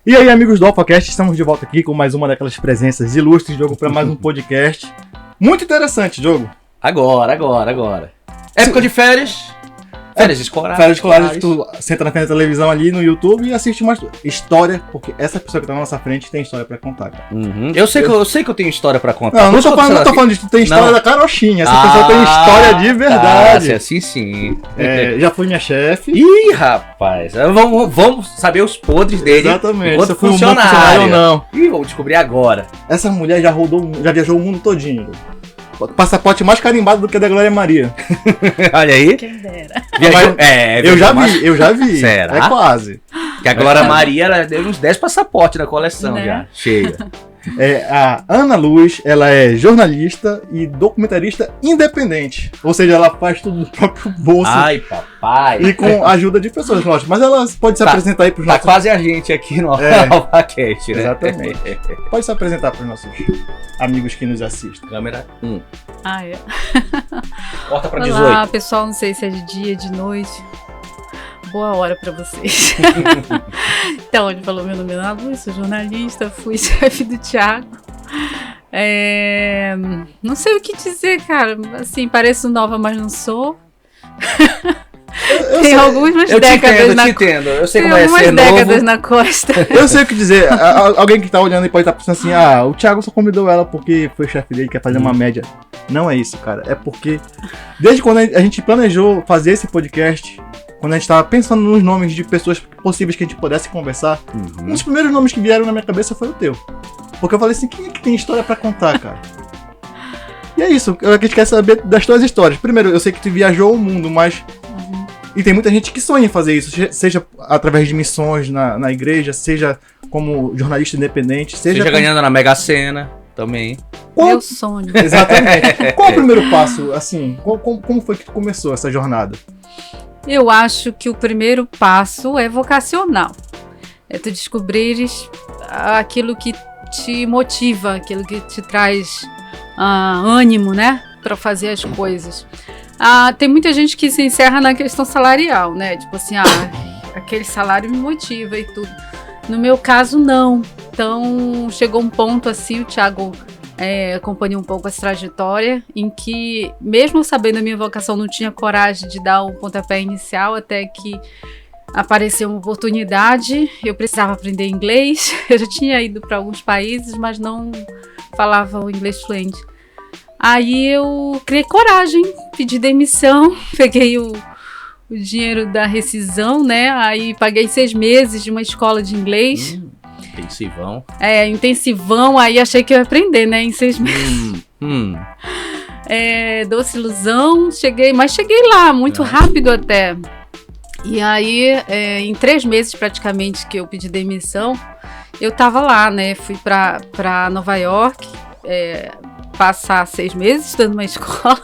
E aí, amigos do AlphaCast, estamos de volta aqui com mais uma daquelas presenças ilustres, Diogo, para mais um podcast. Muito interessante, Diogo. Agora. Época de férias. Férias escolares. Férias escolares, tu senta na frente da televisão ali no YouTube e assiste uma história, porque essa pessoa que tá na nossa frente tem história pra contar, cara. Uhum. Eu sei que eu tenho história pra contar. Não tô falando disso, tu tem história da carochinha, essa pessoa tem história de verdade. Tá, assim sim. Já foi minha chefe. Ih, rapaz, vamos saber os podres dele. Exatamente, enquanto se eu fui um bom funcionário ou não. Ih, vamos descobrir agora. Essa mulher já viajou o mundo todinho. Passaporte mais carimbado do que da Glória Maria. Olha aí. Quem dera. Eu já vi. Será? É quase. Que a Glória Maria, ela deu uns 10 passaportes na coleção, né? Já, cheia. A Ana Luz, ela é jornalista e documentarista independente. Ou seja, ela faz tudo do próprio bolso. Ai, papai. E com a ajuda de pessoas, lógico. Mas ela pode se apresentar aí pros nossos... Tá quase a gente aqui no AlphaCast, né? Exatamente. Pode se apresentar pros nossos amigos que nos assistem. Câmera 1. É. Corta pra 18. Olá, pessoal. Não sei se é de dia, de noite. Boa hora pra vocês. Então, ele falou: meu nome é Ana Luz, sou jornalista, fui chefe do Thiago. Não sei o que dizer, cara. Assim, pareço nova, mas não sou. Tem algumas décadas na costa. Eu sei como é ser novo. Tem algumas décadas na costa. Eu sei o que dizer. Alguém que tá olhando e pode estar pensando assim: o Thiago só convidou ela porque foi chefe dele, quer fazer uma média. Não é isso, cara. É porque desde quando a gente planejou fazer esse podcast, quando a gente tava pensando nos nomes de pessoas possíveis que a gente pudesse conversar, um dos primeiros nomes que vieram na minha cabeça foi o teu. Porque eu falei assim: quem é que tem história pra contar, cara? E é isso, a gente quer saber das tuas histórias. Primeiro, eu sei que tu viajou o mundo, mas... E tem muita gente que sonha em fazer isso, seja através de missões na igreja, seja como jornalista independente, seja ganhando na Mega Sena também. Meu sonho. Exatamente. Qual é o primeiro passo, assim? Como foi que tu começou essa jornada? Eu acho que o primeiro passo é vocacional. É tu descobrires aquilo que te motiva, aquilo que te traz ânimo, né? Pra fazer as coisas. Tem muita gente que se encerra na questão salarial, né? Tipo assim, aquele salário me motiva e tudo. No meu caso, não. Então, chegou um ponto assim, o Thiago acompanhou um pouco essa trajetória, em que, mesmo sabendo a minha vocação, não tinha coragem de dar um pontapé inicial, até que apareceu uma oportunidade. Eu precisava aprender inglês. Eu já tinha ido para alguns países, mas não falava o inglês fluente. Aí eu criei coragem, pedi demissão, peguei o dinheiro da rescisão, né? Aí paguei 6 meses de uma escola de inglês. Intensivão. Intensivão, aí achei que eu ia aprender, né? Em 6 meses. Doce ilusão, cheguei lá, muito rápido até. E aí, em 3 meses praticamente que eu pedi demissão, eu tava lá, né? Fui pra Nova York, passar 6 meses estudando numa escola.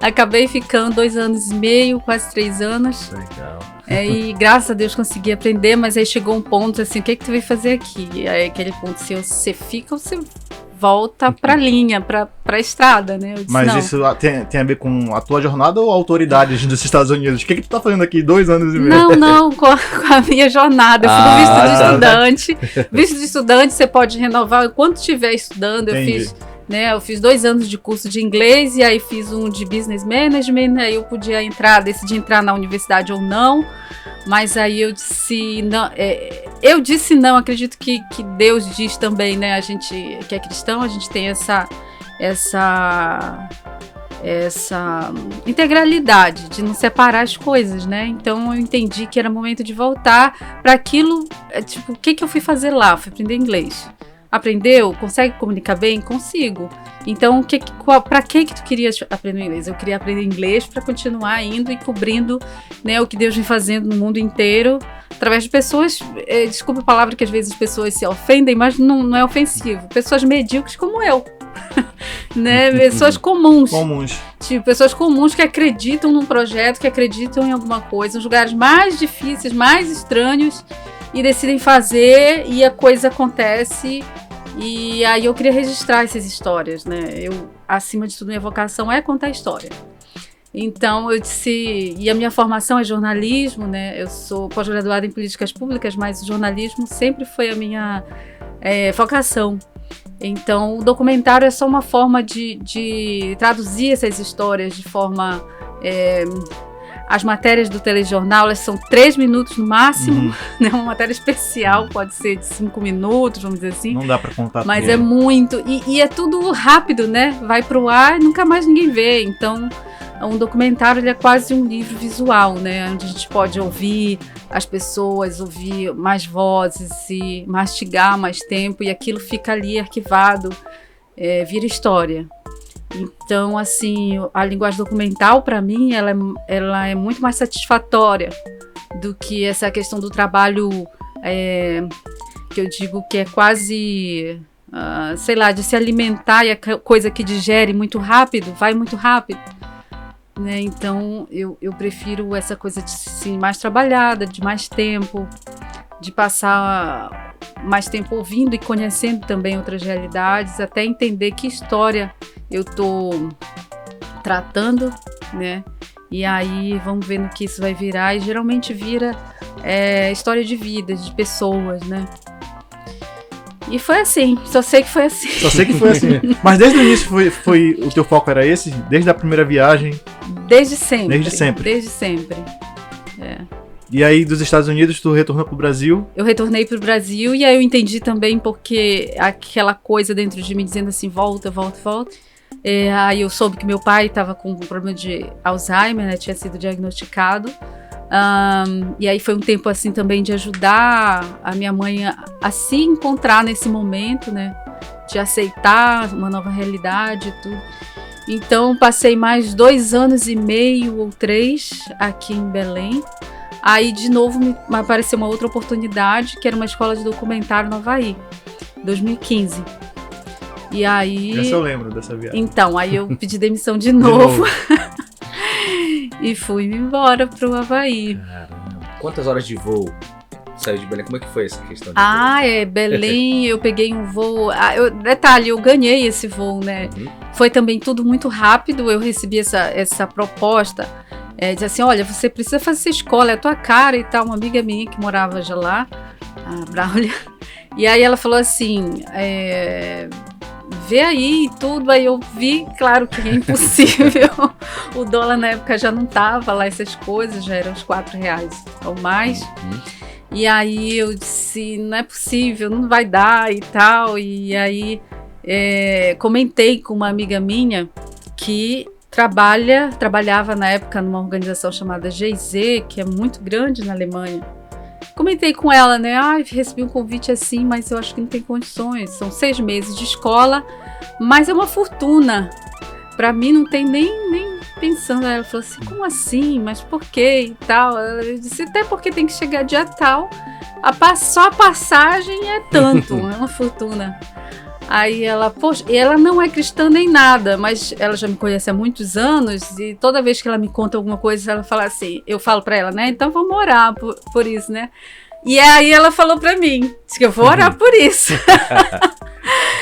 Acabei ficando 2 anos e meio, quase 3 anos. Legal. E graças a Deus consegui aprender, mas aí chegou um ponto assim: o que tu veio fazer aqui? E aí aquele ponto, se você fica ou você volta pra linha, pra estrada, né? Eu disse, mas não. Isso tem a ver com a tua jornada ou autoridades dos Estados Unidos? O que tu tá fazendo aqui 2 anos e meio? Não, com a minha jornada. Eu fui no visto de estudante. Visto de estudante você pode renovar enquanto estiver estudando. Eu fiz 2 anos de curso de inglês e aí fiz um de business management. Aí eu podia decidi entrar na universidade ou não. Mas aí eu disse não. Acredito que Deus diz também, né? A gente que é cristão, a gente tem essa integralidade de não separar as coisas, né? Então eu entendi que era momento de voltar para aquilo. O que eu fui fazer lá? Fui aprender inglês. Aprendeu? Consegue comunicar bem? Consigo. Então, para que tu querias aprender inglês? Eu queria aprender inglês para continuar indo e cobrindo, né, o que Deus vem fazendo no mundo inteiro, através de pessoas, desculpa a palavra que às vezes as pessoas se ofendem, mas não é ofensivo. Pessoas medíocres como eu. Né? Pessoas comuns. Tipo, pessoas comuns que acreditam num projeto, que acreditam em alguma coisa, nos lugares mais difíceis, mais estranhos, e decidem fazer e a coisa acontece. E aí eu queria registrar essas histórias, né? Acima de tudo, minha vocação é contar história. Então eu disse, e a minha formação é jornalismo, né? Eu sou pós-graduada em políticas públicas, mas o jornalismo sempre foi a minha vocação. Então o documentário é só uma forma de traduzir essas histórias de forma... As matérias do telejornal, elas são 3 minutos no máximo, né? Uma matéria especial pode ser de 5 minutos, vamos dizer assim. Não dá pra contar mas tudo. É muito, e é tudo rápido, né? Vai pro ar e nunca mais ninguém vê. Então, um documentário ele é quase um livro visual, né? Onde a gente pode ouvir as pessoas, ouvir mais vozes e mastigar mais tempo, e aquilo fica ali arquivado, vira história. Então, assim, a linguagem documental, para mim, ela é muito mais satisfatória do que essa questão do trabalho, que eu digo que é quase, sei lá, de se alimentar, e a coisa que digere muito rápido, vai muito rápido. Né? Então, eu prefiro essa coisa de assim, mais trabalhada, de mais tempo, de passar mais tempo ouvindo e conhecendo também outras realidades, até entender que história eu estou tratando, né? E aí vamos ver no que isso vai virar, e geralmente vira história de vida, de pessoas, né? E foi assim, só sei que foi assim. Só sei que foi assim. Mas desde o início foi o teu foco era esse? Desde a primeira viagem? Desde sempre. Desde sempre. Desde sempre. E aí, dos Estados Unidos, tu retornou pro Brasil? Eu retornei pro Brasil, e aí eu entendi também porque aquela coisa dentro de mim dizendo assim, volta, volta, volta. Aí eu soube que meu pai estava com um problema de Alzheimer, né? Tinha sido diagnosticado. E aí foi um tempo assim também de ajudar a minha mãe a se encontrar nesse momento, né? De aceitar uma nova realidade e tudo. Então passei mais 2 anos e meio ou 3 aqui em Belém. Aí, de novo, me apareceu uma outra oportunidade, que era uma escola de documentário no Havaí, 2015. E aí... Essa eu lembro dessa viagem. Então, aí eu pedi demissão de novo. E fui embora pro Havaí. Caramba. Quantas horas de voo saiu de Belém? Como é que foi essa questão de voo? Belém, eu peguei um voo... detalhe, eu ganhei esse voo, né? Foi também tudo muito rápido, eu recebi essa proposta... diz assim, olha, você precisa fazer essa escola, é a tua cara e tal. Uma amiga minha que morava já lá, a Braulia, e aí ela falou assim, vê aí e tudo. Aí eu vi, claro que é impossível. O dólar na época já não tava lá, essas coisas, já eram uns R$4 ou mais. E aí eu disse, não é possível, não vai dar e tal. E aí comentei com uma amiga minha que trabalhava na época numa organização chamada GIZ, que é muito grande na Alemanha. Comentei com ela, né? Recebi um convite assim, mas eu acho que não tem condições. São 6 meses de escola, mas é uma fortuna. Pra mim não tem nem pensando. Ela falou assim, como assim? Mas por quê? E tal. Eu disse, até porque tem que chegar dia tal. Só a passagem é tanto, é uma fortuna. Aí ela, poxa, e ela não é cristã nem nada, mas ela já me conhece há muitos anos, e toda vez que ela me conta alguma coisa, ela fala assim, eu falo pra ela, né, então vamos orar por isso, né? E aí ela falou pra mim, disse que eu vou orar por isso.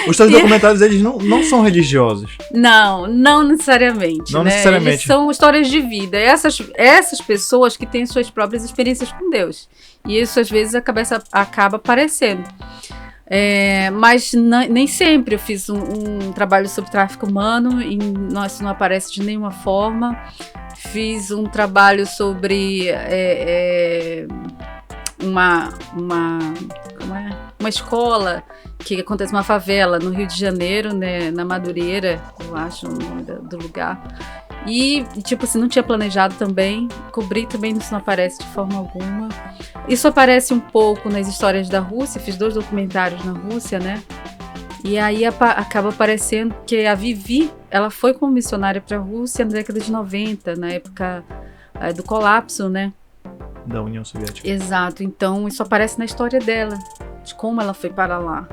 Os teus documentários, eles não são religiosos? Não necessariamente. Não né? necessariamente. Eles são histórias de vida. Essas pessoas que têm suas próprias experiências com Deus. E isso às vezes acaba aparecendo. Mas nem sempre. Eu fiz um trabalho sobre tráfico humano e isso não aparece de nenhuma forma. Fiz um trabalho sobre uma escola que acontece numa favela no Rio de Janeiro, né, na Madureira, eu acho o nome do lugar. E, tipo assim, não tinha planejado também. Cobri também, isso não aparece de forma alguma. Isso aparece um pouco nas histórias da Rússia. Fiz 2 documentários na Rússia, né? E aí acaba aparecendo que a Vivi, ela foi como missionária para a Rússia na década de 90, na época do colapso, né? Da União Soviética. Exato. Então, isso aparece na história dela, de como ela foi para lá.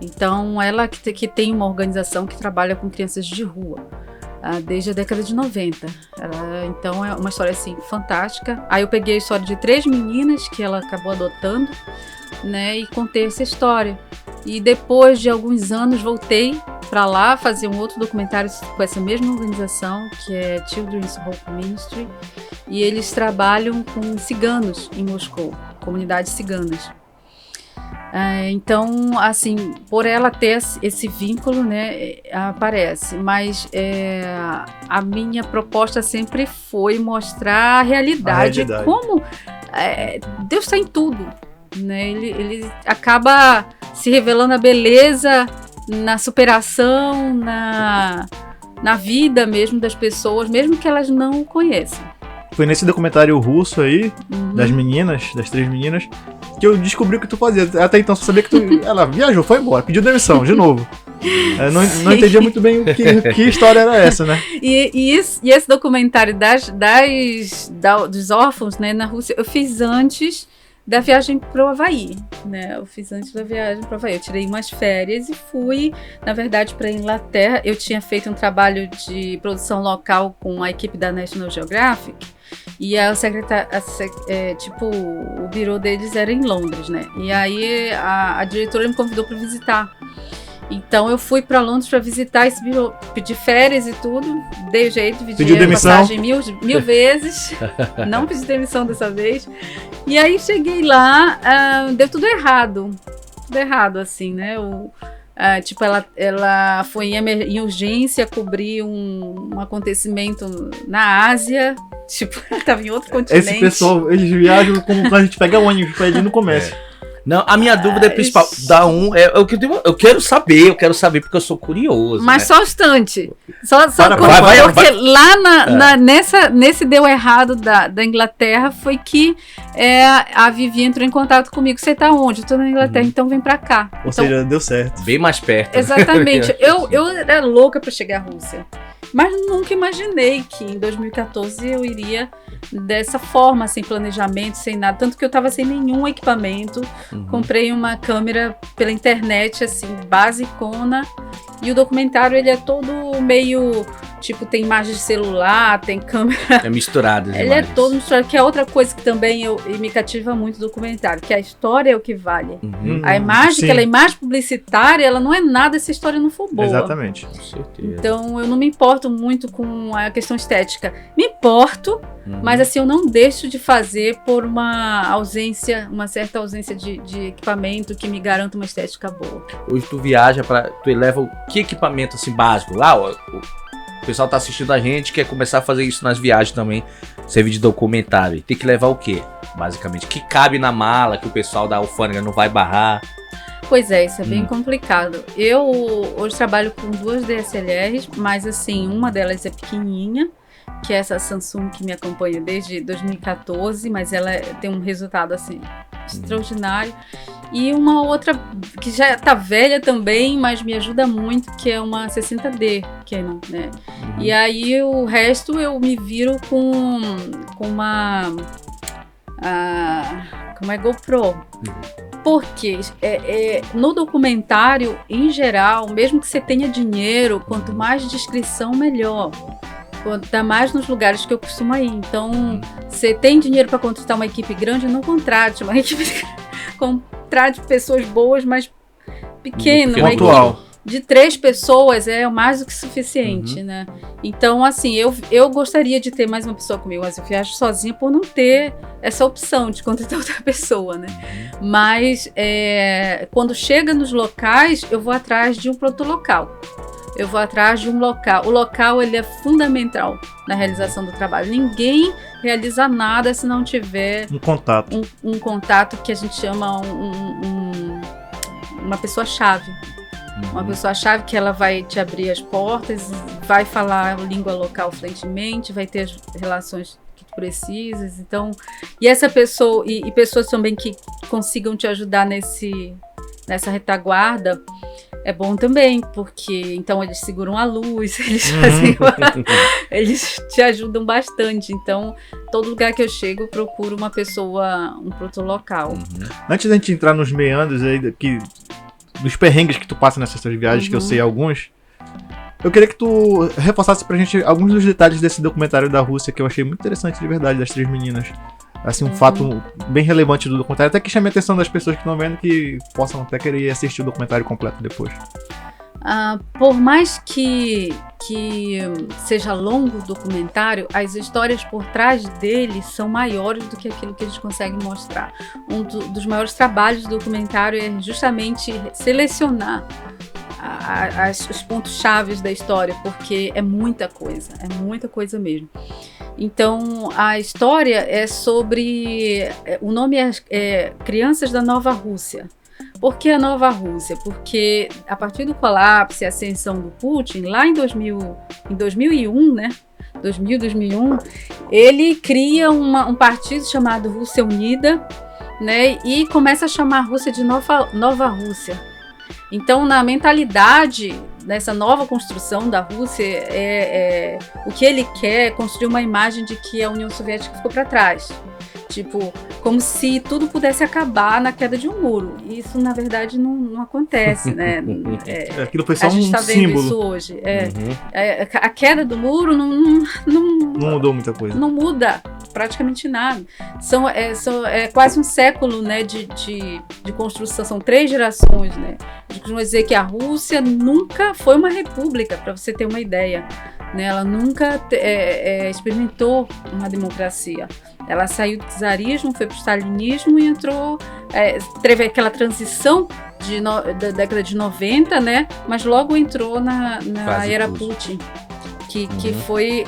Então, ela que tem uma organização que trabalha com crianças de rua. Desde a década de 90. Então é uma história assim fantástica. Aí eu peguei a história de 3 meninas que ela acabou adotando, né, e contei essa história. E depois de alguns anos voltei para lá fazer um outro documentário com essa mesma organização, que é Children's Hope Ministry, e eles trabalham com ciganos em Moscou, comunidades ciganas. Então, assim, por ela ter esse vínculo, né, aparece. Mas a minha proposta sempre foi mostrar a realidade. Como Deus está em tudo, né? Ele acaba se revelando a beleza na superação, na vida mesmo das pessoas, mesmo que elas não o conheçam. Foi nesse documentário russo aí, das meninas, das 3 meninas, que eu descobri o que tu fazia. Até então, só sabia que ela viajou, foi embora, pediu demissão, de novo. Não entendia muito bem que história era essa, né? E esse documentário dos órfãos, né, na Rússia, eu fiz antes da viagem para o Havaí, né? Eu fiz antes da viagem para o Havaí. Eu tirei umas férias e fui, na verdade, para a Inglaterra. Eu tinha feito um trabalho de produção local com a equipe da National Geographic e o birô deles era em Londres, né? E aí a diretora me convidou para visitar. Então eu fui para Londres para visitar esse birô, pedi férias e tudo, dei jeito, pedi a passagem mil vezes, não pedi demissão dessa vez. E aí cheguei lá, deu tudo errado assim, né? Ela foi em urgência cobrir um acontecimento na Ásia, ela estava em outro continente. Esse pessoal, eles viajam como pra gente pegar ônibus pra ir no comércio. Não, a minha dúvida principal eu quero saber porque eu sou curioso. Mas, né? Só um instante. Vai. Lá nesse deu errado da Inglaterra foi que a Vivi entrou em contato comigo. Você tá onde? Eu tô na Inglaterra, então vem pra cá. Ou seja, deu certo. Bem mais perto. Exatamente. Eu era louca pra chegar à Rússia. Mas nunca imaginei que em 2014 eu iria dessa forma, sem planejamento, sem nada. Tanto que eu estava sem nenhum equipamento. Comprei uma câmera pela internet, assim, basicona. E o documentário, ele é todo meio... tem imagem de celular, tem câmera... É misturado. Ele é todo misturado, que é outra coisa que também me cativa muito do documentário, que a história é o que vale. A imagem, aquela imagem publicitária, ela não é nada se a história não for boa. Exatamente. Com certeza. Então, eu não me importo muito com a questão estética. Me importo, mas assim, eu não deixo de fazer por uma certa ausência de equipamento que me garanta uma estética boa. Hoje tu viaja tu leva que equipamento assim básico? Lá, o pessoal tá assistindo a gente, quer começar a fazer isso nas viagens também, servir de documentário. Tem que levar o quê, basicamente? Que cabe na mala, que o pessoal da alfândega não vai barrar? Pois é, isso é bem complicado. Eu hoje trabalho com 2 DSLRs, mas assim, uma delas é pequenininha, que é essa Samsung que me acompanha desde 2014, mas ela tem um resultado assim extraordinário. E uma outra que já tá velha também, mas me ajuda muito, que é uma 60D Canon, né? E aí o resto eu me viro com uma GoPro. Porque no documentário, em geral, mesmo que você tenha dinheiro, quanto mais descrição, melhor. Ainda mais nos lugares que eu costumo ir. Então, você tem dinheiro para contratar uma equipe grande, não contrate uma equipe contrate pessoas boas, mas pequena. Uma equipe de 3 pessoas é mais do que suficiente, né? Então, assim, eu gostaria de ter mais uma pessoa comigo, mas eu viajo sozinha por não ter essa opção de contratar outra pessoa, né? Mas, quando chega nos locais, eu vou atrás de um produto local. Eu vou atrás de um local. O local, ele é fundamental na realização do trabalho. Ninguém realiza nada se não tiver um contato. Um contato que a gente chama uma pessoa-chave. Uma pessoa-chave que ela vai te abrir as portas, vai falar a língua local fluentemente, vai ter as relações que tu precisas. Então, e essa pessoa, e pessoas também que consigam te ajudar nessa retaguarda, é bom também, porque então eles seguram a luz, eles fazem eles te ajudam bastante. Então, todo lugar que eu chego, eu procuro uma pessoa, um produtor local. Antes da gente entrar nos meandros aí, dos perrengues que tu passa nessas tuas viagens, que eu sei alguns, eu queria que tu reforçasse pra gente alguns dos detalhes desse documentário da Rússia, que eu achei muito interessante de verdade, das 3 meninas. Assim, um fato bem relevante do documentário, até que chame a atenção das pessoas que estão vendo, que possam até querer assistir o documentário completo depois. por mais que seja longo o documentário, as histórias por trás dele são maiores do que aquilo que eles conseguem mostrar. Dos maiores trabalhos do documentário é justamente selecionar os pontos chaves da história, porque é muita coisa mesmo. Então, a história é sobre... O nome é Crianças da Nova Rússia. Por que a Nova Rússia? Porque a partir do colapso e ascensão do Putin, lá em 2001, né? 2001, ele cria um partido chamado Rússia Unida, né? E começa a chamar a Rússia de Nova Rússia. Então, na mentalidade dessa nova construção da Rússia, o que ele quer é construir uma imagem de que a União Soviética ficou para trás. Tipo, como se tudo pudesse acabar na queda de um muro. Isso, na verdade, não acontece, né? Aquilo foi só um símbolo. A gente está vendo isso hoje. A queda do muro não mudou muita coisa. Não muda praticamente nada. É quase um século, né, de construção. São 3 gerações, né? A gente costuma dizer que a Rússia nunca foi uma república, para você ter uma ideia. Né? Ela nunca experimentou uma democracia. Ela saiu do czarismo, foi para o stalinismo e entrou... teve aquela transição da década de 90, né? Mas logo entrou na era Putin, que foi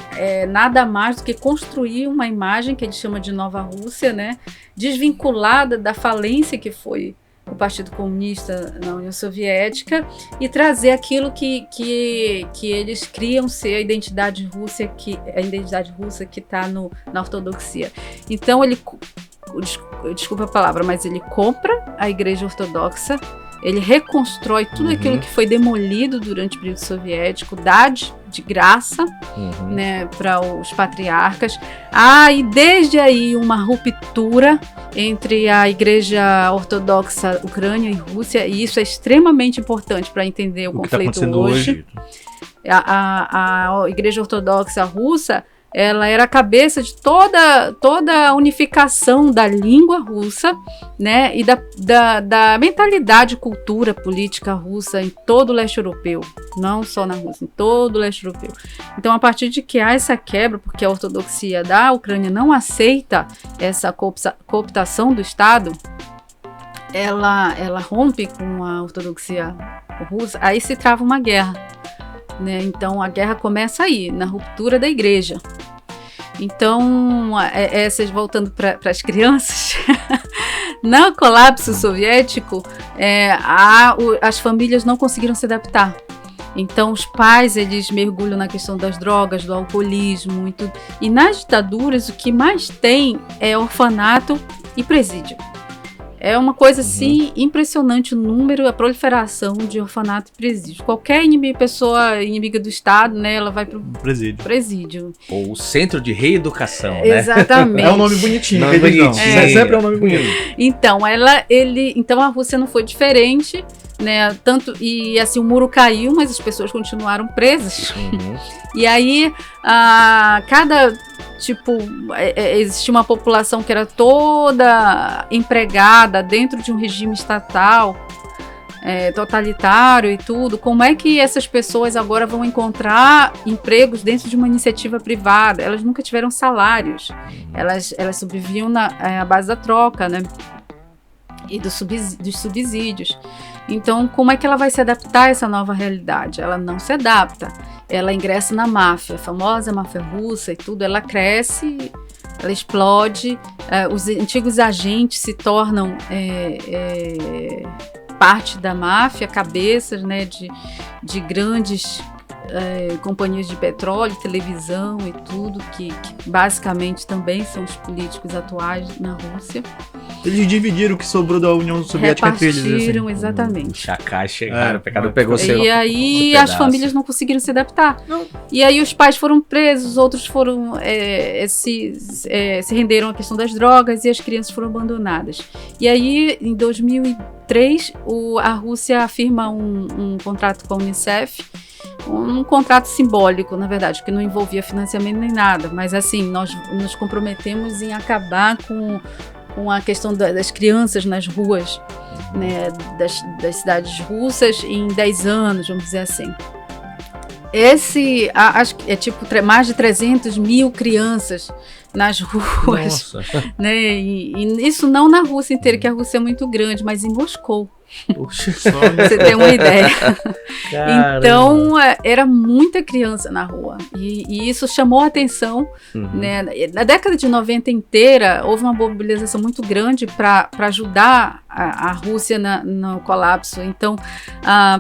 nada mais do que construir uma imagem que ele chama de Nova Rússia, né? Desvinculada da falência que foi o Partido Comunista na União Soviética e trazer aquilo que eles criam ser a identidade russa que está na ortodoxia. Então ele, desculpa a palavra, mas ele compra a Igreja Ortodoxa, ele reconstrói tudo aquilo que foi demolido durante o período soviético, dá de graça, né, para os patriarcas. E desde aí uma ruptura entre a Igreja Ortodoxa Ucrânia e Rússia, e isso é extremamente importante para entender o conflito hoje. A Igreja Ortodoxa Russa, ela era a cabeça de toda a unificação da língua russa, né, e da mentalidade, cultura, política russa em todo o leste europeu, não só na Rússia, em todo o leste europeu. Então, a partir de que há essa quebra, porque a ortodoxia da Ucrânia não aceita essa cooptação do Estado, ela rompe com a ortodoxia russa, aí se trava uma guerra. Né? Então a guerra começa aí, na ruptura da igreja. Então, voltando para as crianças, no colapso soviético, as famílias não conseguiram se adaptar. Então, os pais, eles mergulham na questão das drogas, do alcoolismo e tudo. E nas ditaduras, o que mais tem é orfanato e presídio. É uma coisa, assim, impressionante o número, a proliferação de orfanato e presídio. Qualquer pessoa inimiga do Estado, né, ela vai pro presídio. Ou o Centro de Reeducação, né? Exatamente. É um nome bonitinho. Sempre é um nome bonito. Então, então a Rússia não foi diferente, né, e assim, o muro caiu, mas as pessoas continuaram presas. E aí, existia uma população que era toda empregada dentro de um regime estatal, totalitário e tudo. Como é que essas pessoas agora vão encontrar empregos dentro de uma iniciativa privada? Elas nunca tiveram salários. Elas sobreviviam à base da troca, né? E dos subsídios. Então, como é que ela vai se adaptar a essa nova realidade? Ela não se adapta. Ela ingressa na máfia, a famosa máfia russa e tudo. Ela cresce, ela explode. Os antigos agentes se tornam parte da máfia, cabeças, né, de grandes companhias de petróleo, televisão e tudo, que basicamente também são os políticos atuais na Rússia. Eles dividiram o que sobrou da União Soviética entre eles. Repartiram, assim. Exatamente. Chacais chegaram, o pecado pegou seu. E aí as famílias não conseguiram se adaptar. Não. E aí os pais foram presos, outros foram se renderam à questão das drogas e as crianças foram abandonadas. E aí, em 2003, a Rússia firma um contrato com a Unicef, um contrato simbólico, na verdade, que não envolvia financiamento nem nada, mas assim, nós nos comprometemos em acabar com a questão das crianças nas ruas, né, das cidades russas em 10 anos, vamos dizer assim. Acho que é tipo mais de 300 mil crianças nas ruas, né? E isso não na Rússia inteira, que a Rússia é muito grande, mas em Moscou. Puxa. Pra você ter uma ideia. Caramba. Então, era muita criança na rua. E isso chamou a atenção. Né? Na década de 90 inteira, houve uma mobilização muito grande para ajudar a Rússia no colapso. Então,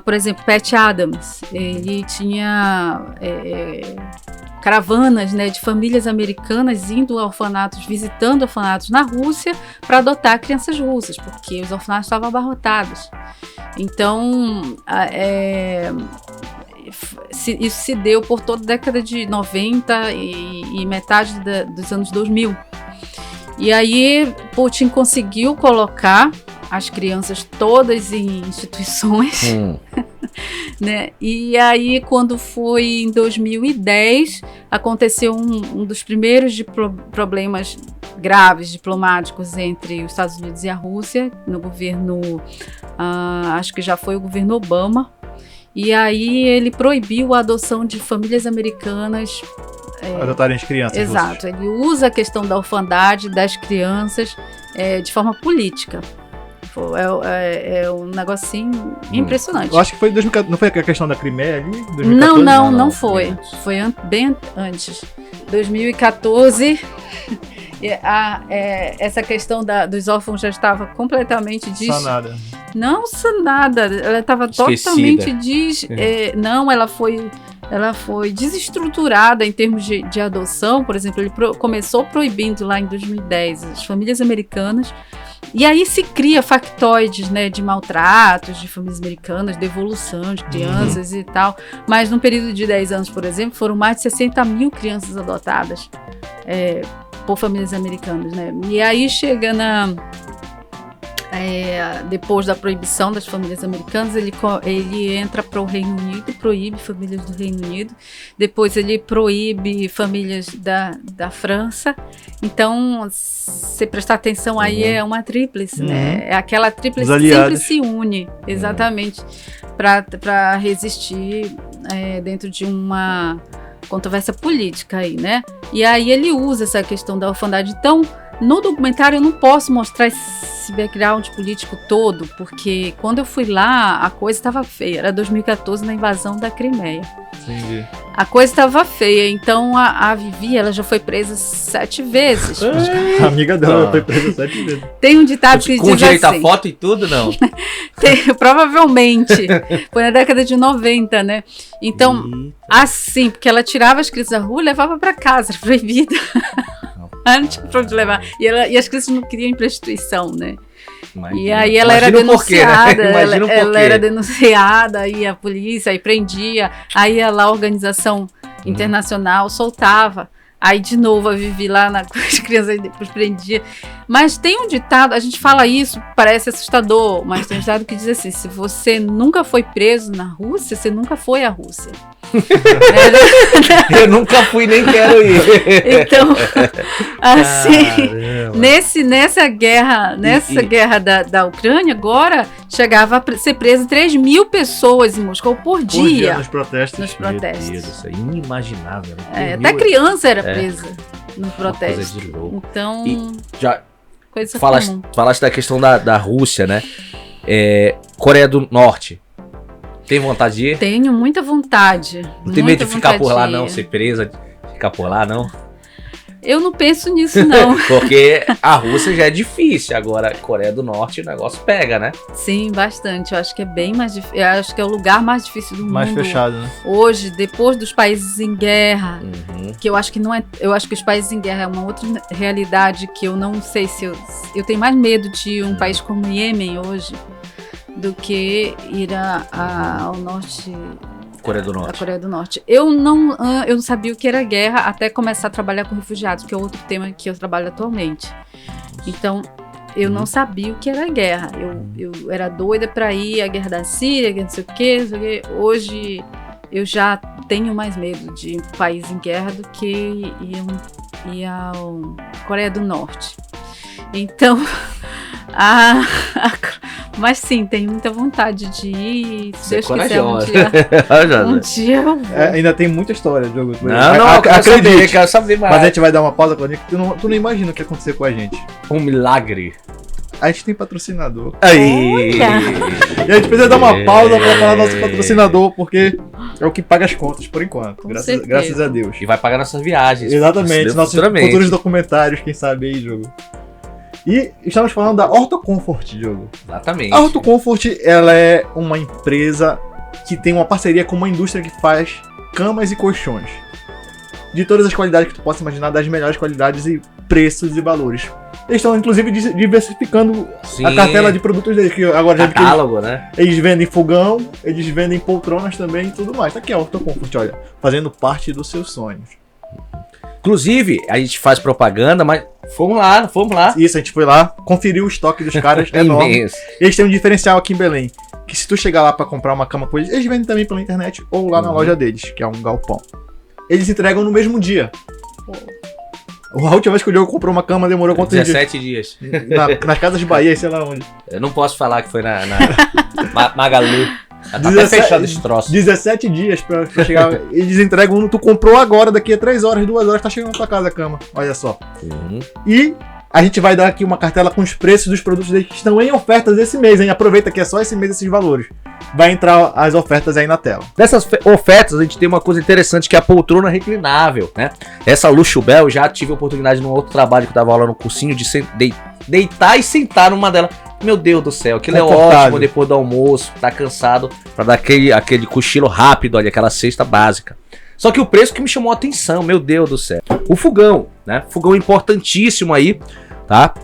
por exemplo, Pat Adams, ele tinha caravanas, né, de famílias americanas indo a orfanatos, visitando orfanatos na Rússia para adotar crianças russas, porque os orfanatos estavam abarrotados. Então, isso se deu por toda a década de 90 e metade dos anos 2000. E aí, Putin conseguiu colocar as crianças todas em instituições, né? E aí, quando foi em 2010, aconteceu um dos primeiros problemas graves diplomáticos entre os Estados Unidos e a Rússia, no governo, acho que já foi o governo Obama, e aí ele proibiu a adoção de famílias americanas. Adotarem as crianças. Exato, ele usa a questão da orfandade das crianças de forma política. É um negocinho impressionante. Eu acho que foi em 2014, não foi a questão da Crimeia ali? 2014? Não foi. Foi bem antes. 2014, essa questão dos órfãos já estava completamente sanada. Não sanada, ela estava totalmente não, ela foi desestruturada em termos de adoção. Por exemplo, ele começou proibindo lá em 2010 as famílias americanas. E aí se cria factoides, né, de maltratos de famílias americanas, devolução de crianças e tal. Mas num período de 10 anos, por exemplo, foram mais de 60 mil crianças adotadas por famílias americanas, né? E aí chega depois da proibição das famílias americanas, ele entra para o Reino Unido, proíbe famílias do Reino Unido. Depois ele proíbe famílias da França. Então, se prestar atenção aí, é uma tríplice, né? É aquela tríplice que sempre se une, exatamente, para resistir dentro de uma controvérsia política aí, né? E aí ele usa essa questão da orfandade. Então, no documentário eu não posso mostrar esse background político todo, porque quando eu fui lá, a coisa estava feia. Era 2014, na invasão da Crimeia. Entendi. A coisa estava feia, então a Vivi, ela já foi presa 7 vezes. A amiga dela foi presa 7 vezes. Tem um ditado que diz assim... Com direito a foto e tudo, não? Provavelmente. Foi na década de 90, né? Então, assim, porque ela tirava as crianças da rua e levava para casa, era proibida. Não tinha pra onde levar. E as crianças não queriam ir pra instituição, né? Imagina. E aí ela era denunciada, ela era denunciada, aí a polícia aí prendia, aí lá a organização internacional soltava. Aí de novo a Vivi lá com as crianças, depois prendia. Mas tem um ditado, a gente fala isso, parece assustador, mas tem um ditado que diz assim: se você nunca foi preso na Rússia, você nunca foi à Rússia. Eu nunca fui, nem quero ir. Então, assim, nessa guerra da Ucrânia, agora chegava a ser preso 3 mil pessoas em Moscou por dia. Nos protestos. Meu Deus, isso é inimaginável. Até criança era presa nos protestos. Coisa de louco. Então, coisa comum. Falaste da questão da Rússia, né? Coreia do Norte. Tem vontade de ir? Tenho muita vontade. Não tem medo de ficar por lá, não? Ser presa, ficar por lá, não? Eu não penso nisso, não. Porque a Rússia já é difícil. Agora, a Coreia do Norte, o negócio pega, né? Sim, bastante. Eu acho que é bem mais difícil. Eu acho que é o lugar mais difícil do mundo. Mais fechado, né? Hoje, depois dos países em guerra, que eu acho que não é. Eu acho que os países em guerra é uma outra realidade que eu não sei se eu tenho mais medo de um país como o Iêmen hoje do que ir ao norte. Coreia do Norte. A Coreia do Norte. Eu não sabia o que era guerra até começar a trabalhar com refugiados, que é outro tema que eu trabalho atualmente. Então, eu não sabia o que era guerra. Eu era doida para ir à guerra da Síria, não sei o quê. Hoje, eu já tenho mais medo de um país em guerra do que ir à Coreia do Norte. Então, Mas sim, tenho muita vontade de ir. Se Você é Deus quiser, corajosa. um dia eu vou. Ainda tem muita história do jogo. Não, eu quero saber mais. Mas a gente vai dar uma pausa, Claudinho, que tu não imagina o que ia acontecer com a gente. Um milagre. A gente tem patrocinador. Aí. E a gente precisa dar uma pausa pra falar do nosso patrocinador, porque é o que paga as contas por enquanto. Com Graças, certeza. graças a Deus. E vai pagar nossas viagens. Exatamente, nossos futuramente. futuros documentários, quem sabe aí, jogo. E estamos falando da Ortho Comfort, jogo. Exatamente. A Ortho Comfort, ela é uma empresa que tem uma parceria com uma indústria que faz camas e colchões. De todas as qualidades que tu possa imaginar, das melhores qualidades e preços e valores. Eles estão, inclusive, diversificando Sim. a cartela de produtos deles, que agora já vi que Catálogo, né? eles vendem fogão, eles vendem poltronas também e tudo mais. Tá aqui a Ortho Comfort, olha, fazendo parte dos seus sonhos. Inclusive, a gente faz propaganda, mas fomos lá. Isso, a gente foi lá, conferiu o estoque dos caras, é enorme. imenso. Eles têm um diferencial aqui em Belém, que se tu chegar lá pra comprar uma cama com eles, eles vendem também pela internet ou lá na loja deles, que é um galpão. Eles entregam no mesmo dia. A última vez que o Diogo comprou uma cama demorou quantos dias? 17 dias. Nas Casas Bahia, sei lá onde. Eu não posso falar que foi na Magalu. Tá até 17 fechado esse troço. 17 dias pra chegar. Eles entregam, tu comprou agora, daqui a 3 horas, 2 horas, tá chegando na tua casa a cama. Olha só. Uhum. E a gente vai dar aqui uma cartela com os preços dos produtos deles que estão em ofertas esse mês, hein? Aproveita que é só esse mês esses valores. Vai entrar as ofertas aí na tela. Dessas ofertas, a gente tem uma coisa interessante que é a poltrona reclinável, né? Essa Luxubel, eu já tive a oportunidade num outro trabalho que eu tava aula no cursinho de deitar e sentar numa delas. Meu Deus do céu, aquilo é ótimo depois do almoço, tá cansado, pra dar aquele cochilo rápido, olha, aquela cesta básica. Só que o preço que me chamou a atenção, meu Deus do céu. O fogão, né? Fogão importantíssimo aí, tá?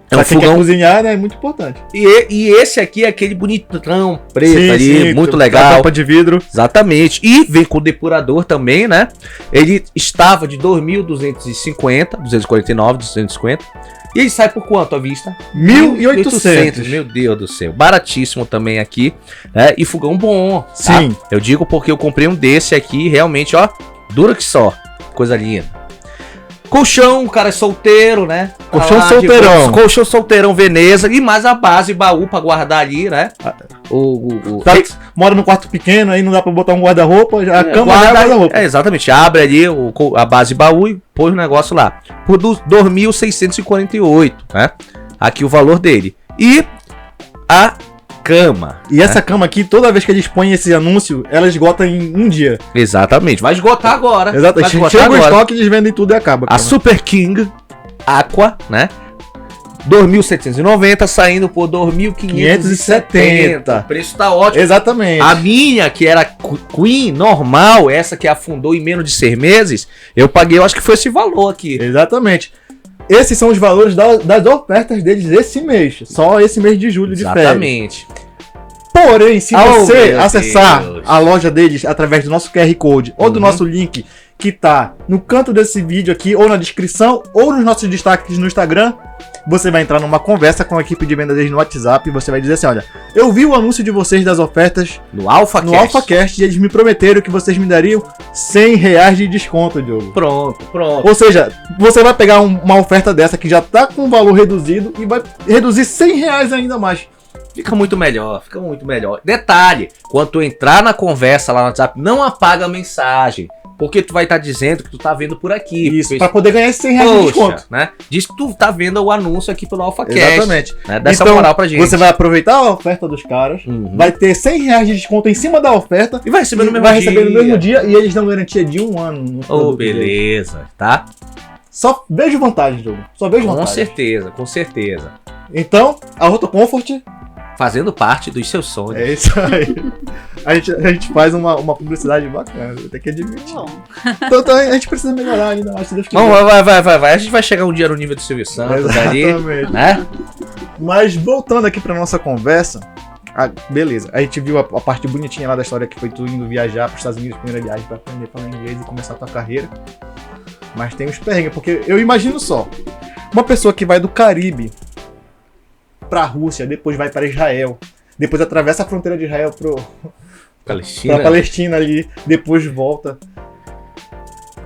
É um Pra quem quer fogão. cozinhar, né? É muito importante. E esse aqui é aquele bonitão preto ali, muito legal. Tampa de vidro. Exatamente. E vem com depurador também, né? Ele estava de 2.250, 249, 250. E ele sai por quanto à vista? 1.800. Meu Deus do céu. Baratíssimo também aqui, né? E fogão bom. Tá? Sim. Eu digo porque eu comprei um desse aqui, realmente, ó, dura que só. Coisa linda. Colchão, o cara é solteiro, né? Colchão Tá lá, solteirão. Colchão solteirão Veneza. E mais a base, baú pra guardar ali, né? Tá, mora num quarto pequeno, aí não dá pra botar um guarda-roupa, a cama já é guarda-roupa. É, exatamente. Abre ali a base baú e põe o negócio lá. Por 2.648, né? Aqui o valor dele. E a cama. E essa cama aqui, toda vez que eles põem esse anúncio, ela esgota em um dia. Exatamente. Vai esgotar agora. Exato. Vai esgotar Chega o agora. estoque, eles vendem tudo e acaba. A Super King Aqua, né? 2.790, saindo por 2.570. O preço tá ótimo. Exatamente. A minha, que era Queen normal, essa que afundou em menos de 6 meses, eu paguei, eu acho que foi esse valor aqui. Exatamente. Esses são os valores das ofertas deles esse mês. Só esse mês de julho de férias. Exatamente. Porém, se você meu acessar Deus. a loja deles através do nosso QR Code ou do nosso link que tá no canto desse vídeo aqui, ou na descrição, ou nos nossos destaques no Instagram, você vai entrar numa conversa com a equipe de venda deles no WhatsApp e você vai dizer assim, olha, eu vi o anúncio de vocês das ofertas No AlphaCast. no AlphaCast e eles me prometeram que vocês me dariam R$100 de desconto, Diogo. Pronto. Ou seja, você vai pegar uma oferta dessa que já tá com um valor reduzido e vai reduzir R$100 ainda mais. Fica muito melhor. Detalhe, quando tu entrar na conversa lá no WhatsApp, não apaga a mensagem. Porque tu vai estar dizendo que tu tá vendo por aqui. Isso, pra poder ganhar esse R$100 de desconto. Né? Diz que tu tá vendo o anúncio aqui pelo AlphaCast. Exatamente. Né? Dá essa Então, moral pra gente. Você vai aproveitar a oferta dos caras, Uhum. vai ter R$100 de desconto em cima da oferta E vai receber no mesmo vai dia. receber no mesmo dia e eles dão garantia de 1 ano. No Oh, produto deles. beleza, tá? Só vejo vantagem, Diogo. Só vejo Com vantagem. certeza. Então, a Ortho Comfort Fazendo parte dos seus sonhos. é isso aí. A gente faz uma publicidade bacana, tem que admitir. Bom, Então a gente precisa melhorar ainda mais, se Deus quiser. Vamos, vai. A gente vai chegar um dia no nível do Silvio Santos ali, Exatamente. né? Mas voltando aqui pra nossa conversa, beleza, a gente viu a parte bonitinha lá da história que foi tu indo viajar pros Estados Unidos, primeira viagem pra aprender a falar inglês e começar a tua carreira. Mas tem uns perrengues, porque eu imagino só, uma pessoa que vai do Caribe pra Rússia, depois vai para Israel, depois atravessa a fronteira de Israel pra Palestina ali, depois volta.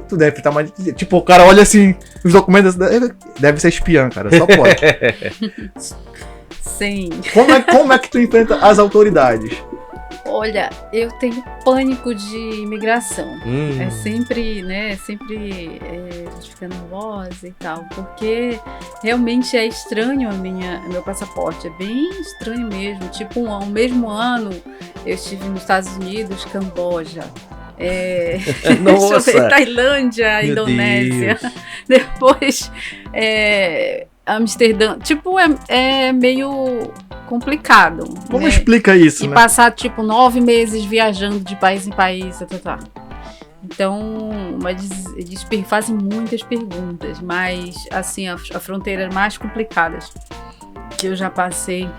Tu deve estar mais... Tipo, o cara olha assim, os documentos... Deve ser espiã, cara, só pode. Sim. Como é que tu enfrenta as autoridades? Olha, eu tenho pânico de imigração. É sempre, né? A gente fica nervosa e tal, porque realmente é estranho meu passaporte. É bem estranho mesmo. Tipo, o mesmo ano eu estive nos Estados Unidos, Camboja. Deixa eu ver, Tailândia, Meu Indonésia. Deus. Depois, Amsterdã. Tipo, é meio complicado. Como né? explica isso, E né? passar, tipo, 9 meses viajando de país em país, tá. Então, eles fazem muitas perguntas, mas, assim, as fronteiras mais complicadas que eu já passei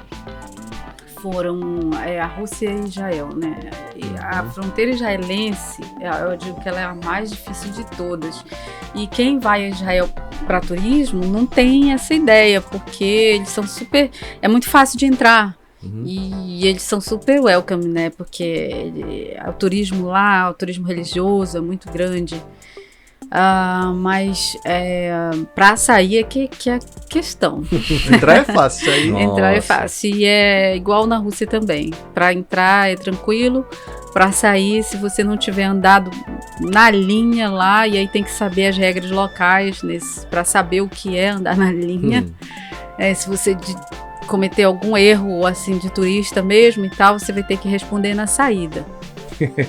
foram a Rússia e Israel, né? E a fronteira israelense, eu digo que ela é a mais difícil de todas. E quem vai a Israel para turismo não tem essa ideia, porque eles são super... É muito fácil de entrar. E eles são super welcome, né? Porque o turismo lá, o turismo religioso é muito grande. Mas para sair é que é a questão. Entrar é fácil, isso aí. Entrar é fácil. E é igual na Rússia também. Para entrar é tranquilo. Para sair, se você não tiver andado na linha lá, e aí tem que saber as regras locais para saber o que é andar na linha. Se você cometer algum erro assim de turista mesmo e tal, você vai ter que responder na saída.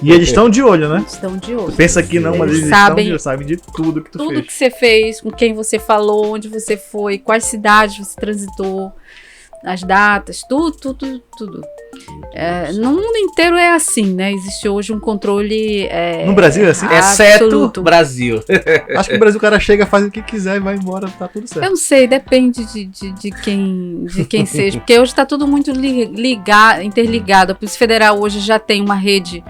E eles estão de olho, né? Estão de olho. Pensa que não, mas eles sabem de tudo que tu tudo fez. que você fez, com quem você falou, onde você foi, quais cidades você transitou, as datas, tudo. No mundo inteiro é assim, né? Existe hoje um controle no Brasil é assim? Exceto absoluto. Brasil. Acho que o Brasil, o cara chega, faz o que quiser e vai embora, tá tudo certo. Eu não sei, depende de quem seja, porque hoje está tudo muito interligado. A Polícia Federal hoje já tem uma rede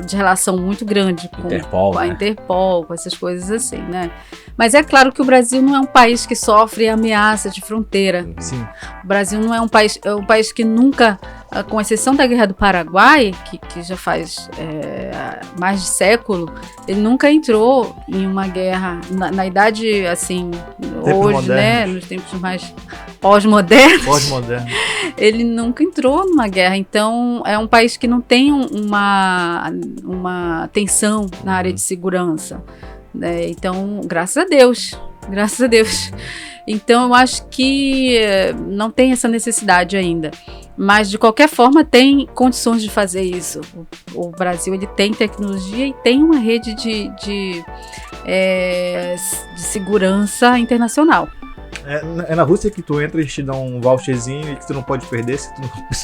de relação muito grande com a Interpol, com essas coisas assim, né? Mas é claro que o Brasil não é um país que sofre ameaça de fronteira. Sim. O Brasil não é um país que nunca, com exceção da Guerra do Paraguai, que já faz mais de século, ele nunca entrou em uma guerra na idade, assim, hoje, modernos. né, nos tempos mais pós-modernos. Pós-moderno. Ele nunca entrou numa guerra, então é um país que não tem uma tensão na área de segurança. Né? Então, graças a Deus. Então, eu acho que não tem essa necessidade ainda. Mas, de qualquer forma, tem condições de fazer isso. O Brasil ele tem tecnologia e tem uma rede de segurança internacional. É na Rússia que tu entra e te dão um voucherzinho e que tu não pode perder. Se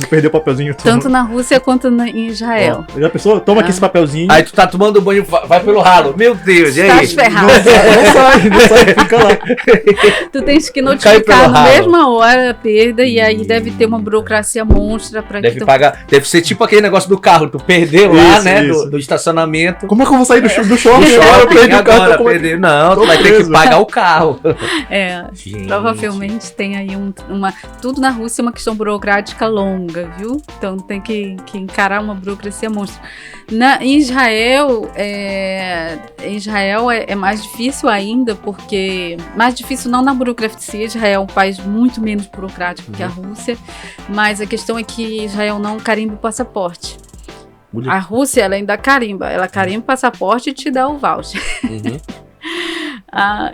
tu perder o papelzinho... Tanto na Rússia quanto em Israel. Já pensou? Toma aqui esse papelzinho. Aí tu tá tomando banho, vai pelo ralo. Meu Deus, e aí? Tá ferrado. Não sai, fica lá. Tu tens que Cai notificar pelo na ralo. mesma hora a perda e aí deve ter uma burocracia monstra para que Deve tu... pagar. Deve ser tipo aquele negócio do carro. Tu perdeu lá, Isso, né? isso. Do estacionamento. Como é que eu vou sair do shopping? Do shopping, Eu perdi o carro, agora, como é que- perdeu. Não, Tô tu vai ter que preso. pagar o carro. Gente. Provavelmente tem aí tudo na Rússia é uma questão burocrática longa, viu? Então tem que encarar uma burocracia monstra. Em Israel, é mais difícil ainda, porque... Mais difícil não na burocracia, Israel é um país muito menos burocrático que a Rússia, mas a questão é que Israel não carimba o passaporte. A Rússia, ela ainda carimba. Ela carimba o passaporte e te dá o voucher.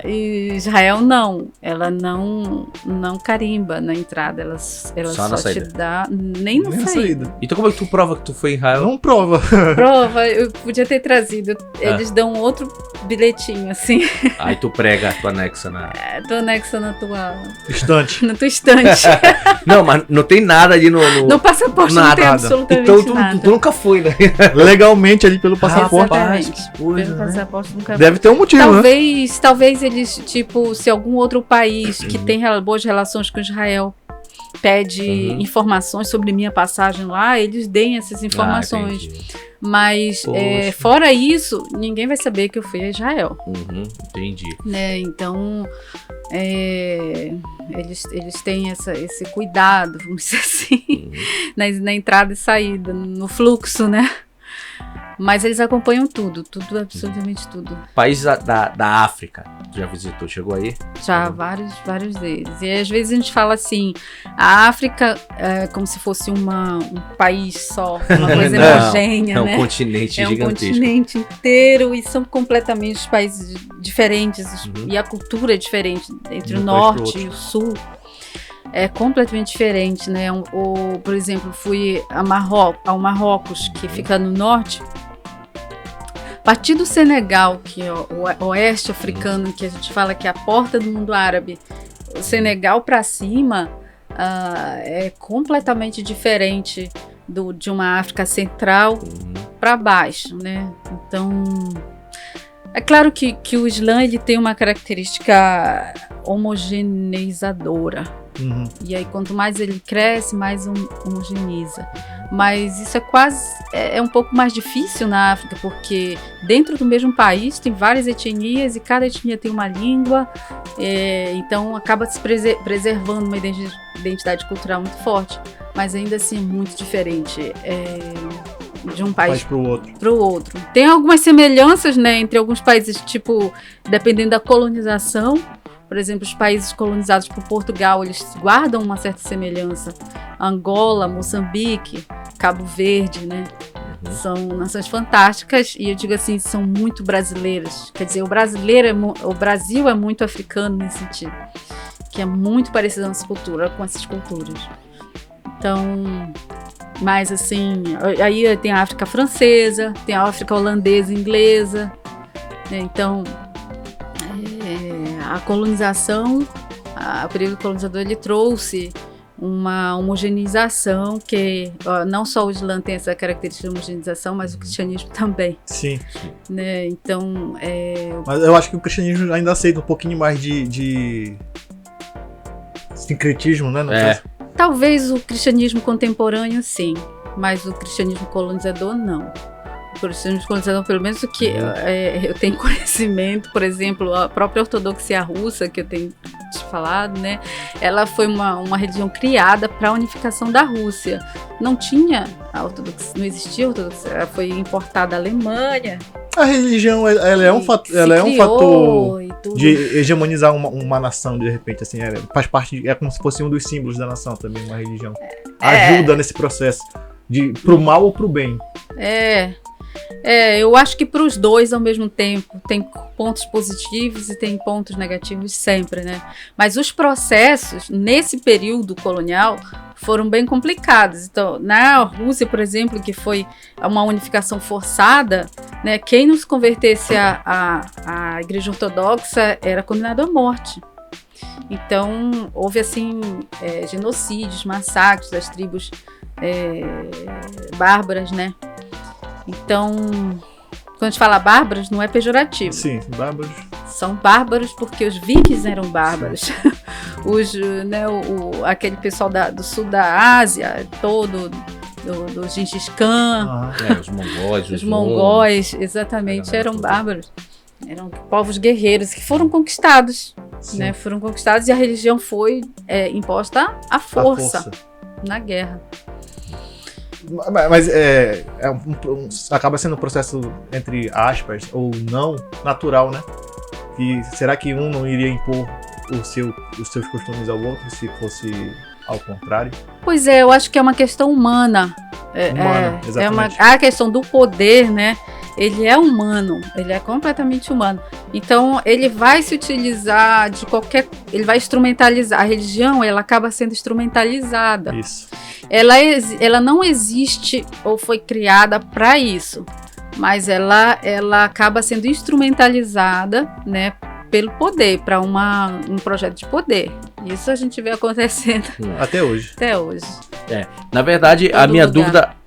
E Israel não, ela não carimba na entrada, ela Só na só te saída. dá, nem na saída. Então como é que tu prova que tu foi em Israel? Não prova. Prova, eu podia ter trazido, eles dão outro bilhetinho assim, Aí tu prega, tu anexa na... tu anexa na tua Estante. estante. Não, mas não tem nada ali no... No passaporte não tem Nada. absolutamente Então nada. tu nunca foi, né? Legalmente ali pelo passaporte. Exatamente. que coisa, Pelo né? passaporte nunca Deve ter um motivo, né? Talvez eles, tipo, se algum outro país que tem boas relações com Israel pede informações sobre minha passagem lá, eles deem essas informações. entendi. Mas, Poxa. fora isso, ninguém vai saber que eu fui a Israel. Entendi. Né? Então, eles têm esse cuidado, vamos dizer assim, na entrada e saída, no fluxo, né? Mas eles acompanham tudo, absolutamente tudo. Países da África. já visitou, chegou aí? Já, vários deles. E às vezes a gente fala assim, a África é como se fosse um país só, uma coisa homogênea, é um né? continente gigantesco. É um continente inteiro e são completamente países diferentes e a cultura é diferente entre o norte e o sul. É completamente diferente, né? Por exemplo, fui ao Marrocos, que fica no norte. A partir do Senegal, que é o oeste africano, que a gente fala que é a porta do mundo árabe, o Senegal para cima é completamente diferente de uma África central para baixo, né? Então, é claro que o Islã ele tem uma característica homogeneizadora. E aí, quanto mais ele cresce, mais homogeneiza. Mas isso é um pouco mais difícil na África, porque dentro do mesmo país tem várias etnias e cada etnia tem uma língua, então acaba se preservando uma identidade cultural muito forte, mas ainda assim é muito diferente de um país para o outro. Tem algumas semelhanças, né, entre alguns países, tipo, dependendo da colonização. Por exemplo, os países colonizados por Portugal, eles guardam uma certa semelhança. Angola, Moçambique, Cabo Verde, né? São nações fantásticas e eu digo assim, são muito brasileiras. Quer dizer, o Brasil é muito africano nesse sentido, que é muito parecido a nossa cultura com essas culturas. Então, mas assim, aí tem a África francesa, tem a África holandesa, inglesa, né? Então, a colonização, o período colonizador, ele trouxe uma homogeneização que não só o Islã tem essa característica de homogeneização, mas o cristianismo também. Sim. Né? Então, mas eu acho que o cristianismo ainda aceita um pouquinho mais de sincretismo, né? No caso. Talvez o cristianismo contemporâneo, sim, mas o cristianismo colonizador, não. O cristianismo colonizador, pelo menos o que eu tenho conhecimento, por exemplo, a própria ortodoxia russa, que eu tenho te falado, né? Ela foi uma religião criada para a unificação da Rússia. Não tinha a ortodoxia, não existia a ortodoxia, ela foi importada da Alemanha. A religião, ela é um fator de hegemonizar uma nação, de repente, assim, faz parte, é como se fosse um dos símbolos da nação também, uma religião. Ajuda nesse processo, pro mal ou pro bem. Eu acho que para os dois ao mesmo tempo tem pontos positivos e tem pontos negativos sempre, né? Mas os processos nesse período colonial foram bem complicados. Então, na Rússia, por exemplo, que foi uma unificação forçada, né? Quem não se convertesse à Igreja Ortodoxa era condenado à morte. Então, houve assim genocídios, massacres das tribos bárbaras, né? Então, quando a gente fala bárbaros, não é pejorativo. Sim, bárbaros. São bárbaros porque os vikings eram bárbaros. Aquele pessoal do sul da Ásia, todo, do Gengis Khan. Os mongóis, exatamente, eram bárbaros. Eram povos guerreiros que foram conquistados. Né? Foram conquistados e a religião foi imposta à força na guerra. Mas acaba sendo um processo, entre aspas, ou não, natural, né? E será que um não iria impor os seus costumes ao outro se fosse ao contrário? Pois eu acho que é uma questão humana. Exatamente. A questão do poder, né? Ele é humano, ele é completamente humano. Então, ele vai se utilizar ele vai instrumentalizar. A religião, ela acaba sendo instrumentalizada. Isso. Ela não existe ou foi criada para isso, mas ela acaba sendo instrumentalizada, né, pelo poder, para um projeto de poder. Isso a gente vê acontecendo até hoje. Na verdade, a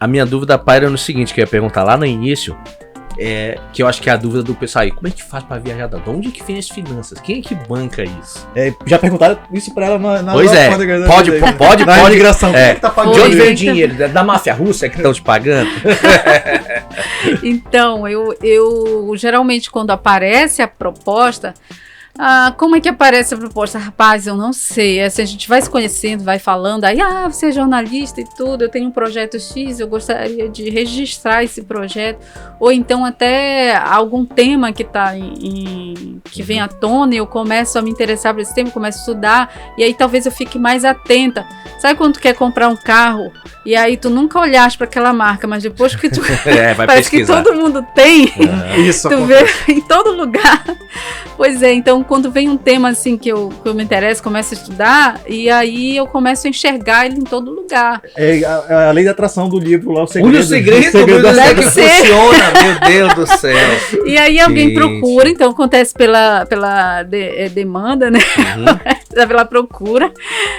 minha dúvida paira no seguinte, que eu ia perguntar lá no início, que eu acho que é a dúvida do pessoal aí, como é que faz pra viajar? De onde que vem as finanças? Quem é que banca isso? Já perguntaram isso pra ela na Pois pode. Na imigração. Quem é que tá pagando? De onde vem o dinheiro? Da máfia russa que estão te pagando? Então, eu geralmente quando aparece a proposta, Como é que aparece a proposta? Rapaz, eu não sei. Assim, a gente vai se conhecendo, vai falando. Aí, você é jornalista e tudo. Eu tenho um projeto X, eu gostaria de registrar esse projeto. Ou então até algum tema que que vem à tona e eu começo a me interessar por esse tema, começo a estudar. E aí talvez eu fique mais atenta. Sabe quando tu quer comprar um carro e aí tu nunca olhaste para aquela marca, mas depois que tu... vai parece pesquisar. que todo mundo tem. Isso Tu vê em todo lugar. Pois é, então quando vem um tema assim que eu me interesso, começo a estudar, e aí eu começo a enxergar ele em todo lugar. É a lei da atração do livro lá, o segredo. O segredo Deve que ser. funciona, meu Deus do céu. E aí alguém Gente. procura, então acontece pela demanda, né? Pela procura.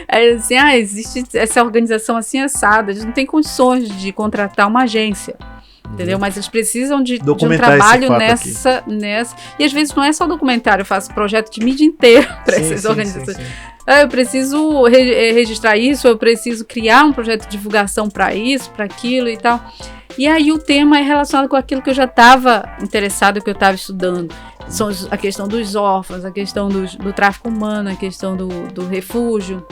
Aí assim, existe essa organização assim assada, eles não têm condições de contratar uma agência. Entendeu? Mas eles precisam de um Documentar trabalho esse fato nessa. E às vezes não é só documentário, eu faço projeto de mídia inteira para essas organizações. Sim. Eu preciso registrar isso, eu preciso criar um projeto de divulgação para isso, para aquilo e tal. E aí o tema é relacionado com aquilo que eu já estava interessado, que eu estava estudando. São a questão dos órfãos, a questão do tráfico humano, a questão do refúgio.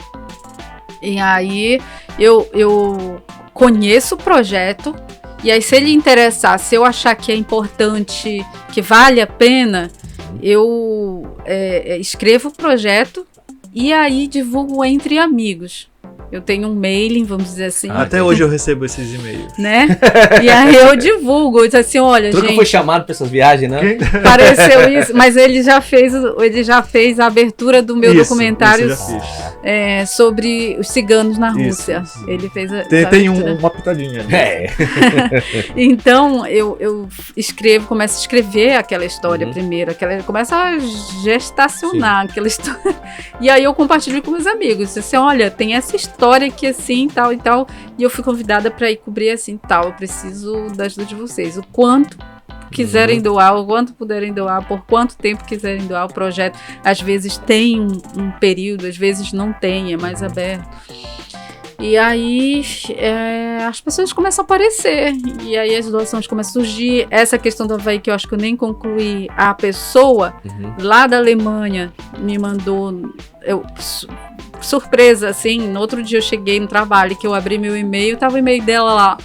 E aí eu conheço o projeto. E aí, se ele interessar, se eu achar que é importante, que vale a pena, eu escrevo o projeto e aí divulgo entre amigos. Eu tenho um mailing, vamos dizer assim. Até hoje eu recebo esses e-mails. Né? E aí eu divulgo, eu digo assim, olha, Tu nunca gente, foi chamado pra essas viagens, né? pareceu isso, mas ele já fez a abertura do meu documentário isso eu já fiz. sobre os ciganos na Rússia. Isso. Ele fez Tem uma pitadinha ali. Então eu começo a escrever aquela história primeiro, começa a gestacionar aquela história. E aí eu compartilho com meus amigos. Assim, olha, tem essa história aqui assim, tal e tal. E eu fui convidada para ir cobrir assim, tal. Eu preciso da ajuda de vocês. O quanto quiserem doar, o quanto puderem doar, por quanto tempo quiserem doar o projeto. Às vezes tem um período, às vezes não tem, é mais aberto. E aí as pessoas começam a aparecer. E aí as doações começam a surgir. Essa questão do Havaí, que eu acho que eu nem concluí. A pessoa lá da Alemanha me mandou... surpresa, assim. No outro dia eu cheguei no trabalho, que eu abri meu e-mail, tava o e-mail dela lá.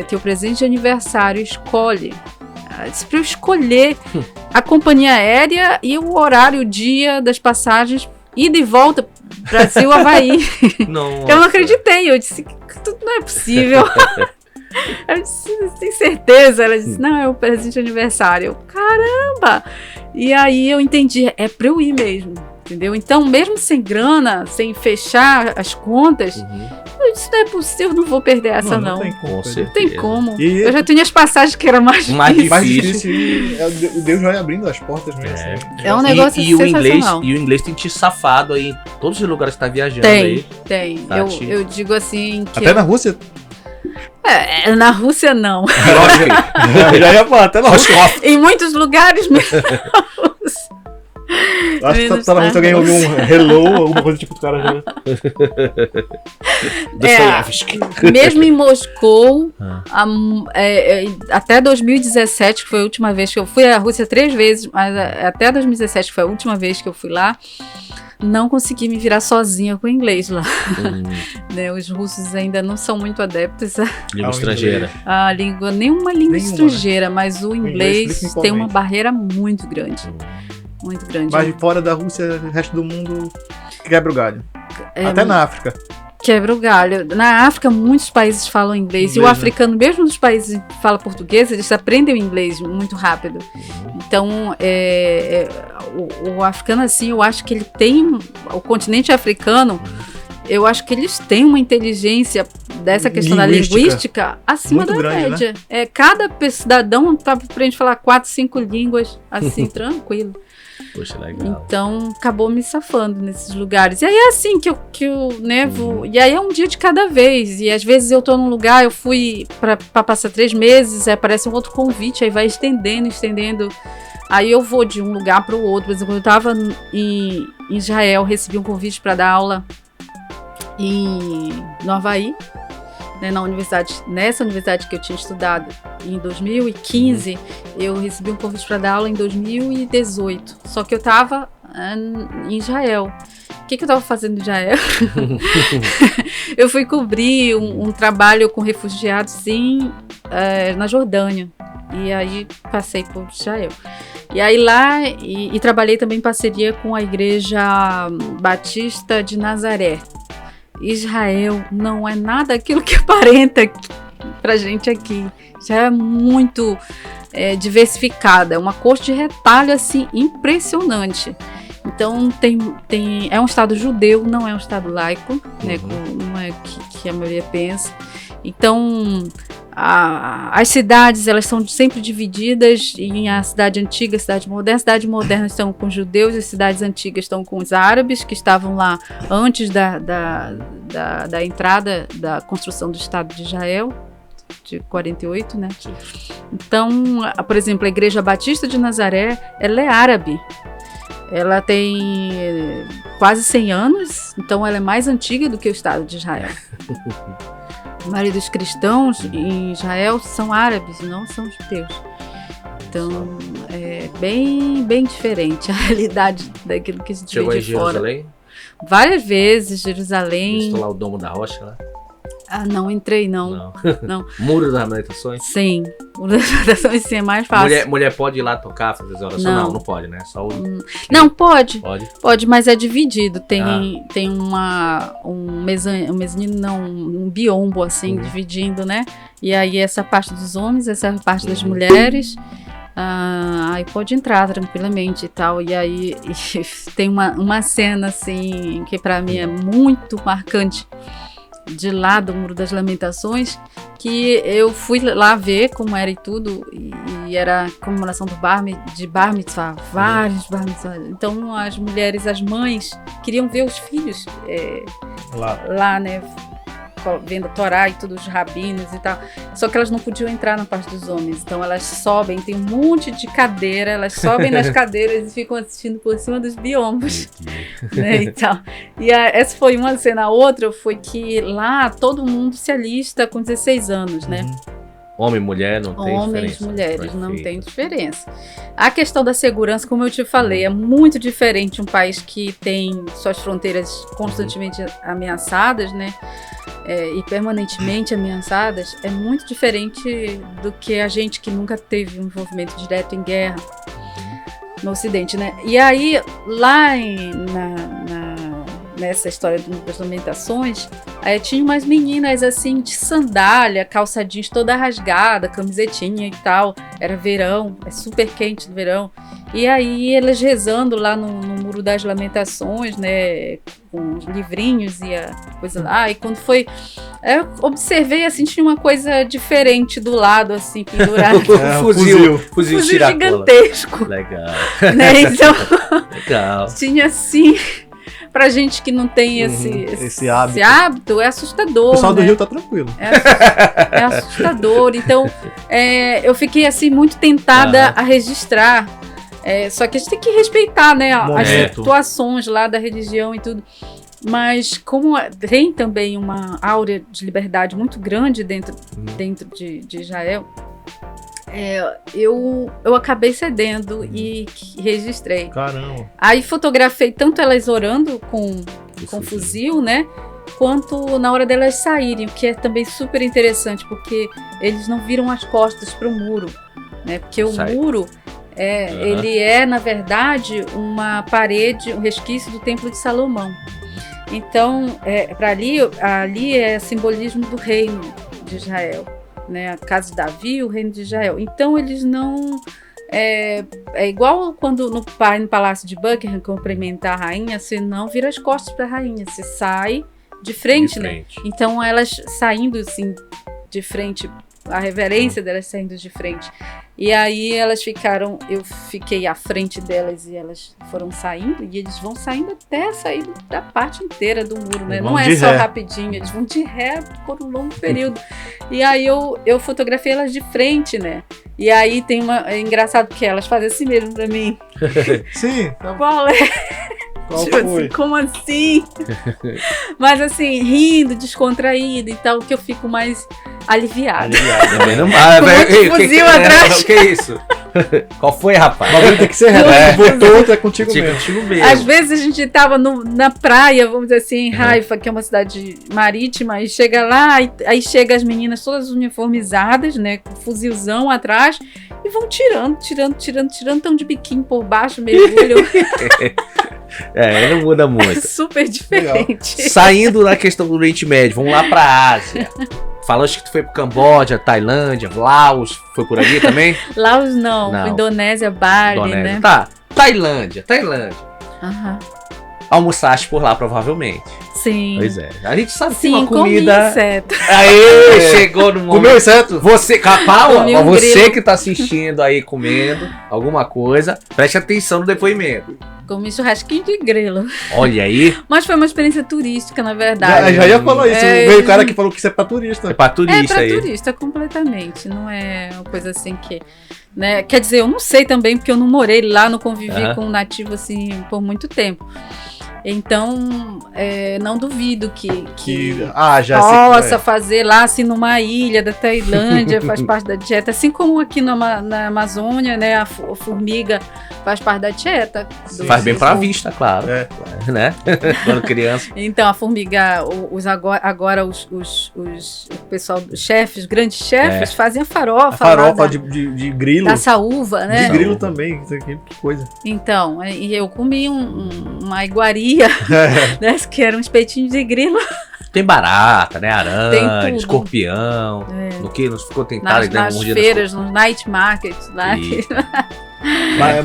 Teu presente de aniversário, escolhe. Para eu escolher a companhia aérea e o horário, o dia das passagens, ida e volta, Brasil, Havaí. Nossa. Eu não acreditei, eu disse, tudo não é possível. Eu disse, tem certeza? Ela disse, não, é o presente de aniversário. Eu, caramba! E aí eu entendi, é pra eu ir mesmo, entendeu? Então, mesmo sem grana, sem fechar as contas, eu disse, não é possível, não vou perder essa não. Tem como. Não tem como. E eu já tinha as passagens que era mais difícil. mais difícil e Deus vai abrindo as portas mesmo. É um negócio sensacional. E o inglês tem te safado aí em todos os lugares que tá viajando tem, aí. Tem. Eu digo assim que... Até na Rússia? Na Rússia não. Já ia falar, até na Rússia. Em muitos lugares mesmo. Acho que tá na Rússia, alguém ouviu um hello, alguma coisa tipo do cara já... Mesmo em Moscou, até 2017, que foi a última vez que eu fui à Rússia 3 vezes, mas até 2017, que foi a última vez que eu fui lá, não consegui me virar sozinha com o inglês lá. Né, os russos ainda não são muito adeptos à língua estrangeira. A língua, nenhuma língua estrangeira, né? Mas o inglês tem uma barreira muito grande. Muito grande. Mas fora da Rússia, o resto do mundo quebra o galho. Até na África. Quebra o galho. Na África, muitos países falam inglês. E o africano, mesmo nos países que falam português, eles aprendem o inglês muito rápido. Então, o africano, assim, eu acho que ele tem... O continente africano, eu acho que eles têm uma inteligência dessa questão da linguística acima da média. Né? Cada cidadão aprende a falar 4, 5 línguas, assim, tranquilo. Poxa, legal. Então, acabou me safando nesses lugares. E aí é assim que eu vou... E aí é um dia de cada vez. E às vezes eu tô num lugar, eu fui pra passar 3 meses, aí aparece um outro convite, aí vai estendendo. Aí eu vou de um lugar para o outro. Por exemplo, eu tava em Israel, recebi um convite para dar aula no Havaí. né, nessa universidade que eu tinha estudado em 2015, eu recebi um convite para dar aula em 2018. Só que eu estava em Israel. O que eu estava fazendo em Israel? Eu fui cobrir um trabalho com refugiados, sim, na Jordânia. E aí passei por Israel. E aí lá, e trabalhei também em parceria com a Igreja Batista de Nazaré. Israel não é nada aquilo que aparenta pra gente aqui. Já é muito diversificada. É uma corte de retalho, assim, impressionante. Então, é um Estado judeu, não é um Estado laico, né, como é que a maioria pensa. Então, as cidades, elas são sempre divididas em a cidade antiga e a cidade moderna. A cidade moderna estão com os judeus, as cidades antigas estão com os árabes, que estavam lá antes da entrada da construção do Estado de Israel, de 48, né? Sim. Então, por exemplo, a Igreja Batista de Nazaré, ela é árabe. Ela tem quase 100 anos, então ela é mais antiga do que o Estado de Israel. A maioria dos cristãos em Israel são árabes, não são judeus. Então, é bem diferente a realidade daquilo que a gente vê de fora. Jerusalém? Várias vezes, Jerusalém. Estou lá o Domo da Rocha, lá? Ah, não entrei, não. Muro das Lamentações? Sim. Muro das Lamentações, sim, é mais fácil. Mulher pode ir lá tocar, fazer as orações? Não pode, né? Só Não, pode. Pode, mas é dividido. Tem um mezanino, não, um biombo, assim, dividindo, né? E aí essa parte dos homens, essa parte das mulheres. Aí pode entrar tranquilamente e tal. E aí tem uma cena, assim, que pra mim é muito marcante, de lá do Muro das Lamentações, que eu fui lá ver como era e tudo, e era a comemoração de Bar Mitzvah, vários Bar Mitzvah. Então as mulheres, as mães, queriam ver os filhos lá, né, vendo a Torá e tudo, os rabinos e tal. Só que elas não podiam entrar na parte dos homens. Então elas sobem, tem um monte de cadeira, elas sobem nas cadeiras e ficam assistindo por cima dos biombos. Né, e tal. E essa foi uma cena. A outra foi que lá todo mundo se alista com 16 anos, né? Homem e mulher não tem diferença. Homens e mulheres não tem diferença. A questão da segurança, como eu te falei, é muito diferente um país que tem suas fronteiras constantemente ameaçadas, né? E permanentemente ameaçadas, é muito diferente do que a gente que nunca teve um envolvimento direto em guerra no Ocidente, né? E aí, lá nessa história das Lamentações, tinha umas meninas assim de sandália, calça jeans toda rasgada, camisetinha e tal. Era verão, é super quente no verão. E aí elas rezando lá no Muro das Lamentações, né, com os livrinhos e a coisa lá. E quando foi, eu observei assim, tinha uma coisa diferente do lado, assim, pendurado. Fuzil gigantesco. Legal. Né? Então, legal. Tinha assim, pra gente que não tem esse hábito, é assustador. O pessoal do né? Rio tá tranquilo. É assustador. Então, eu fiquei assim muito tentada a registrar. Só que a gente tem que respeitar, né, as situações lá da religião e tudo. Mas como tem também uma áurea de liberdade muito grande dentro de Israel, eu acabei cedendo e registrei. Caramba. Aí fotografei tanto elas orando com fuzil, né? Quanto na hora delas saírem, o que é também super interessante, porque eles não viram as costas para o muro, né? Porque o muro... ele é, na verdade, uma parede, um resquício do Templo de Salomão. Então, para ali é simbolismo do reino de Israel, né? A casa de Davi, o reino de Israel. Então, eles não... É igual quando no Palácio de Buckingham cumprimentar a rainha, você não vira as costas para a rainha, você sai de frente, né? Então, elas saindo assim, de frente, a reverência delas saindo de frente. E aí eu fiquei à frente delas e elas foram saindo, e eles vão saindo até sair da parte inteira do muro, né? Não é só rapidinho, eles vão de ré por um longo período. E aí eu fotografei elas de frente, né? E aí é engraçado porque elas fazem assim mesmo pra mim. Sim. Qual é? Qual Tipo foi? assim, como assim? Mas assim, rindo, descontraído e tal, que eu fico mais aliviada. Vendo mal, Com velho. muito Ei, fuzil atrás. O que é isso? Qual foi, rapaz? O bagulho tem que ser reto. É. Botou outro, é contigo mesmo. Contigo mesmo. Às vezes a gente tava na praia, vamos dizer assim, em Haifa, que é uma cidade marítima, e chega lá, aí chega as meninas todas uniformizadas, né, com fuzilzão atrás, e vão tirando, tão de biquíni por baixo, mergulham. Não muda É muito. super diferente. Saindo da questão do Oriente Médio, vamos lá pra Ásia. Falaste que tu foi pro Camboja, Tailândia, Laos, foi por ali também? Laos não, Não. Indonésia, Bali, Indonésia. né? Tá, Tailândia. Aham. Almoçaste por lá, provavelmente. Sim. Pois é. A gente sabe que Sim, uma comi comida... inseto. Aê, chegou no momento. Comeu inseto? Você, Paula, Comi um você grilo. que tá assistindo aí comendo alguma coisa, preste atenção no depoimento. Comi churrasquinho de grilo. Olha aí, Mas foi uma experiência turística, na verdade. Já ia falar isso. É, Veio o cara que falou que isso é pra turista. é pra É turista pra aí. turista, completamente. Não é uma coisa assim que... Né? Quer dizer, eu não sei também, porque eu não morei lá, não convivi Aham. com um nativo assim por muito tempo. Então, não duvido que Já possa sei. fazer lá, assim, numa ilha da Tailândia, faz parte da dieta. Assim como aqui na Amazônia, né, a formiga faz parte da dieta. Faz bem pra vista, claro. É. Né? Quando criança. Então, a formiga, agora os o pessoal, os chefes, grandes chefes, fazem a farofa. A farofa lá de grilo. da saúva, né? De grilo também. Isso aqui, que coisa. Então, e eu comi uma iguaria, né, que era um espetinho de grilo Tem barata, né? Tem Aranha, tudo. escorpião. No que? Não ficou tentado e deu nas mordida feiras, nos night markets lá. Isso.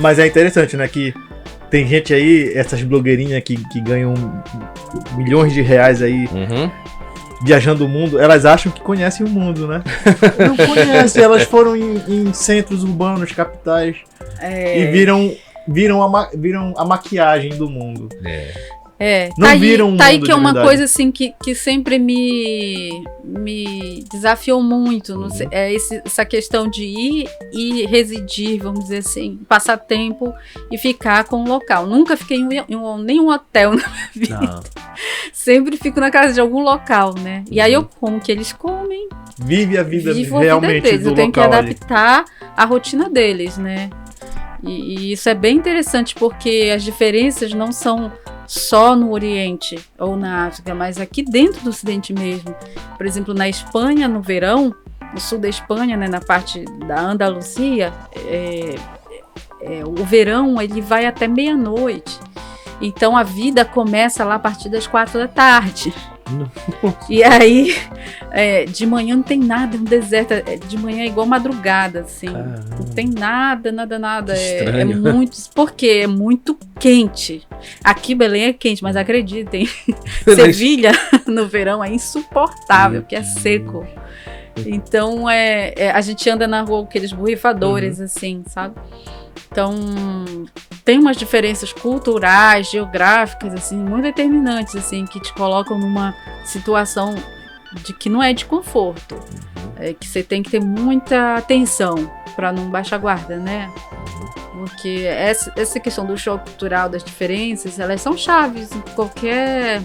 Mas é interessante, né? Que tem gente aí, essas blogueirinhas que ganham milhões de reais aí Uhum. viajando o mundo, elas acham que conhecem o mundo, né? Não conhecem, elas foram em centros urbanos, capitais, e viram a maquiagem do mundo. Não tá aí, viram um tá aí mundo que é de uma verdade. coisa assim que sempre me desafiou muito. Não sei, essa questão de ir e residir, vamos dizer assim, passar tempo e ficar com o local. Nunca fiquei em nenhum hotel na minha vida. Não. Sempre fico na casa de algum local, né? E aí eu como que eles comem, Vive a vida vivo a vida realmente deles. do Eu tenho que local ali. adaptar a rotina deles, né? E isso é bem interessante porque as diferenças não são só no Oriente ou na África, mas aqui dentro do Ocidente mesmo. Por exemplo, na Espanha, no verão, no sul da Espanha, né, na parte da Andaluzia, o verão ele vai até meia-noite. Então a vida começa lá a partir das 4 da tarde. E aí, de manhã não tem nada, é um deserto. De manhã é igual madrugada, assim. Caramba. Não tem nada. Que É estranho. muito. Porque é muito quente. Aqui Belém é quente, mas acreditem, Sevilha no verão é insuportável, porque é seco. Então a gente anda na rua com aqueles borrifadores, assim, sabe? Então, tem umas diferenças culturais, geográficas, assim, muito determinantes, assim, que te colocam numa situação de que não é de conforto. Que você tem que ter muita atenção para não baixar a guarda, né? Porque essa questão do choque cultural, das diferenças, elas são chaves em qualquer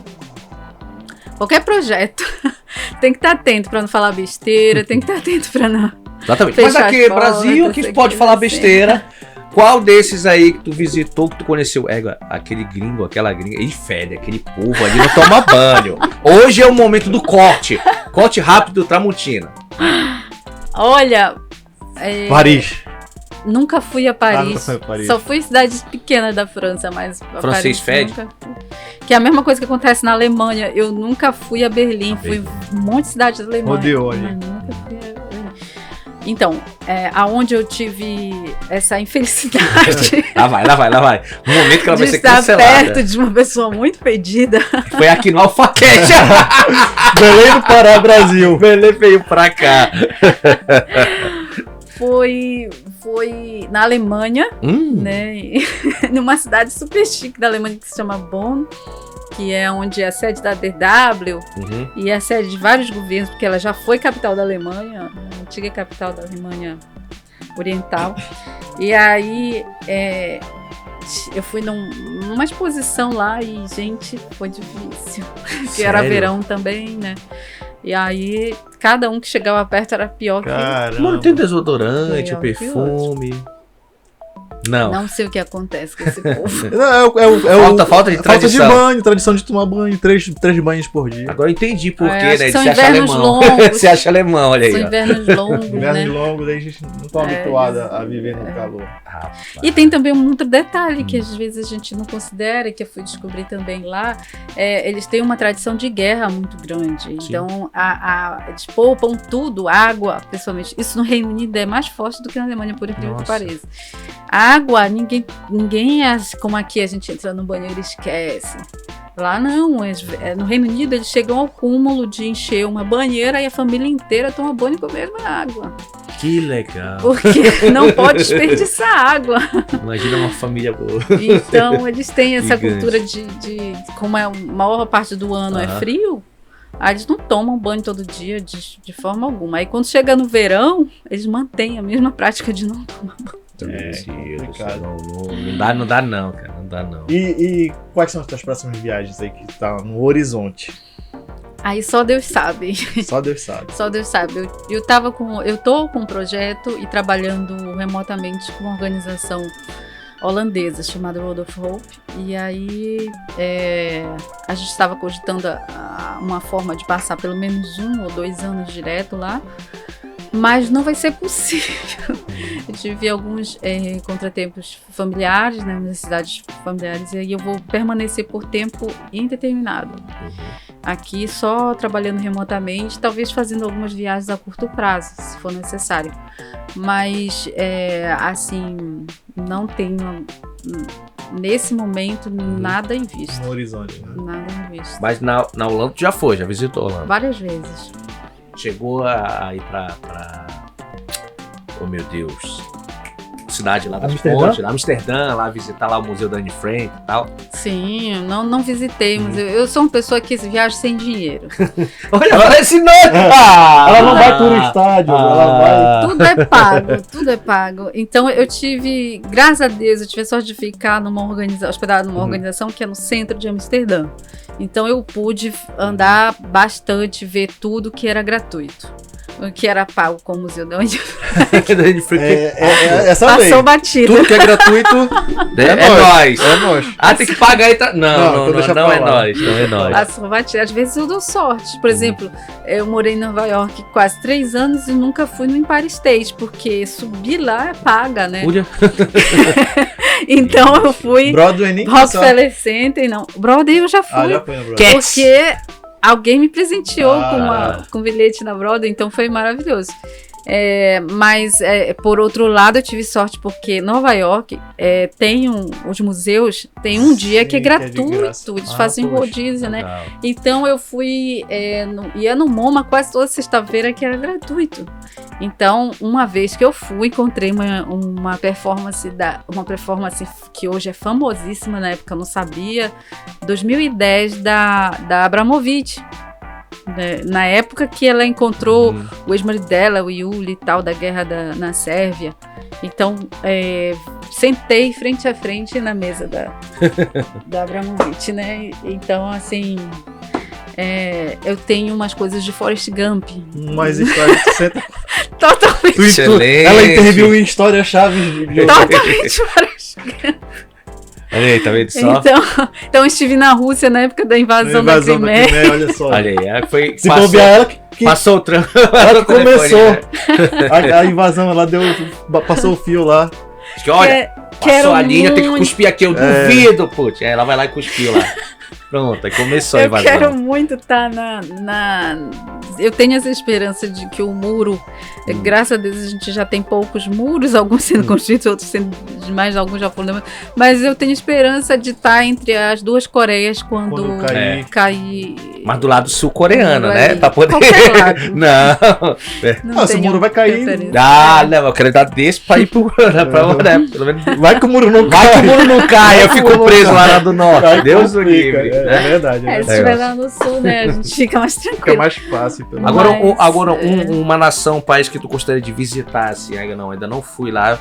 projeto. Tem que estar atento para não falar besteira, tem que estar atento para não... Exatamente. Mas Fechar aqui, as portas, Brasil, que sei pode que falar vai ser. besteira. Qual desses aí que tu visitou, que tu conheceu? Aquele gringo, aquela gringa. Ele fede, aquele povo ali não toma banho. Hoje é o momento do corte. Corte rápido, Tramontina. Olha... Paris. Nunca fui a Paris. nunca foi a Paris. Só fui em cidades pequenas da França, mas a Francês Paris fede? nunca fui. Que é a mesma coisa que acontece na Alemanha. Eu nunca fui a Berlim. Fui um monte de cidades da Alemanha. Rodeou ali. Mas nunca fui a Berlim. Então, aonde eu tive essa infelicidade Lá vai. No momento que ela vai de ser estar cancelada. perto de uma pessoa muito fedida, Foi aqui no Alfaquete. Belém do Pará, Brasil. Belém veio pra cá. foi na Alemanha, né? Numa cidade super chique da Alemanha que se chama Bonn, que é onde é a sede da DW Uhum. e é a sede de vários governos, porque ela já foi capital da Alemanha, a antiga capital da Alemanha Oriental. E aí gente, eu fui numa exposição lá e, gente, foi difícil. Que era Sério? verão também, né? E aí, cada um que chegava perto era pior que... Caramba. Mano, tem desodorante, Pior o que perfume. Não. Não sei o que acontece com esse povo. Não, Falta de tradição. banho, tradição de tomar banho, três banhos por dia. Agora eu entendi por quê, acho né? que são Você acha invernos alemão. longos. Você acha alemão, olha aí. São ó. invernos longos, Inverno né? longo, daí a gente não tá habituado a viver no calor. Rapaz. E tem também um outro detalhe que às vezes a gente não considera, que eu fui descobrir também lá. Eles têm uma tradição de guerra muito grande. Então, eles poupam tudo, água, principalmente. Isso no Reino Unido é mais forte do que na Alemanha, por incrível que Nossa. pareça. A água, ninguém como aqui a gente entra no banheiro e esquece. Lá não, no Reino Unido eles chegam ao cúmulo de encher uma banheira e a família inteira toma banho com a mesma água. Que legal. Porque não pode desperdiçar água. Imagina uma família boa. Então eles têm essa Gigante. cultura de como a maior parte do ano é Aham. frio, aí eles não tomam banho todo dia de forma alguma. Aí quando chega no verão, eles mantêm a mesma prática de não tomar banho. complicado. Não dá não, cara. Não dá não. E quais são as tuas próximas viagens aí que tá no horizonte? Aí só Deus sabe. Só Deus sabe. Só Deus sabe. Eu tô com um projeto e trabalhando remotamente com uma organização holandesa chamada Road of Hope. E aí a gente estava cogitando uma forma de passar pelo menos 1 ou 2 anos direto lá. Mas não vai ser possível. Eu tive alguns contratempos familiares, né, necessidades familiares, e aí eu vou permanecer por tempo indeterminado. Aqui só trabalhando remotamente, talvez fazendo algumas viagens a curto prazo, se for necessário. Mas, assim, não tenho, nesse momento, nada em vista. No horizonte, né? Nada em vista. Mas na Holanda tu já foi, já visitou a Holanda. Várias vezes. Chegou a ir pra... Oh, meu Deus. Cidade lá das Amsterdã? Pontes, lá Amsterdã, lá visitar lá o Museu da Anne Frank e tal. Sim, não visitei, mas eu sou uma pessoa que viaja sem dinheiro. Olha esse nome! Ela não vai por estádio, ela vai... Tudo é pago. Então eu tive, graças a Deus, eu tive a sorte de ficar hospedada numa organização que é no centro de Amsterdã. Então eu pude andar bastante, ver tudo que era gratuito. O que era pago com o Museu da Anne Frank. Da Anne Frank. Essa lei. Passou batida. Tudo que é gratuito É nóis. É nós. Ah, tem que pagar e tá. Não, então deixa Não pra é lá. nóis, não é nóis. Passou batida. Às vezes eu dou sorte. Por exemplo, eu morei em Nova York quase 3 anos e nunca fui no Empire State, porque subir lá é paga, né? Olha. Então eu fui Broadway nem Rockefeller Center, não. Broadway eu já fui. já foi no Broadway. Cats. Porque alguém me presenteou Ah. com um bilhete na Broadway, então foi maravilhoso. Mas, por outro lado, eu tive sorte porque Nova York tem os museus, tem um dia que é Sim, que é de gratuito, graça. eles Ah, fazem poxa, rodízio, né? Legal. Então eu fui, ia no MoMA quase toda sexta-feira que era gratuito. Então, uma vez que eu fui, encontrei uma performance que hoje é famosíssima, na época eu não sabia, 2010 da Abramovic. Né? Na época que ela encontrou o ex-marido dela, o Yuli e tal, da guerra na Sérvia. Então, sentei frente a frente na mesa da Abramovic, né? Então, assim, eu tenho umas coisas de Forrest Gump. Mas história de 60... Totalmente, Excelente. Ela interviu em histórias-chave de... totalmente Forrest Gump. Olha aí, tá vendo só? Então, eu estive na Rússia na época da invasão da Crimeia. Olha só. Olha aí, foi. Se bobear ela que Passou o trampo. ela que começou. né? A invasão, ela passou o fio lá. Acho que, olha, passou a linha, tem que cuspir aqui, eu duvido, putz. Aí ela vai lá e cuspiu lá. Pronto, aí começou a Eu invasão. quero muito estar Eu tenho essa esperança de que o muro, graças a Deus a gente já tem poucos muros, alguns sendo construídos, outros sendo demais, alguns já foram. Mas eu tenho esperança de estar entre as duas Coreias quando cair. Mas do lado sul-coreano, né? Ali. Pra poder. Qualquer lado. Não. Se o muro vai cair. Não, eu quero dar desse pra ir pro. Né, pelo menos. Vai que o muro não Vai que o muro não cai, eu fico preso lá do norte. Aí Deus o complica, livre. É verdade. Se estiver lá no sul, né? A gente fica mais Fica tranquilo. mais fácil. Pelo Agora, Mas, uma nação, um país que tu gostaria de visitar, assim, ainda não fui lá.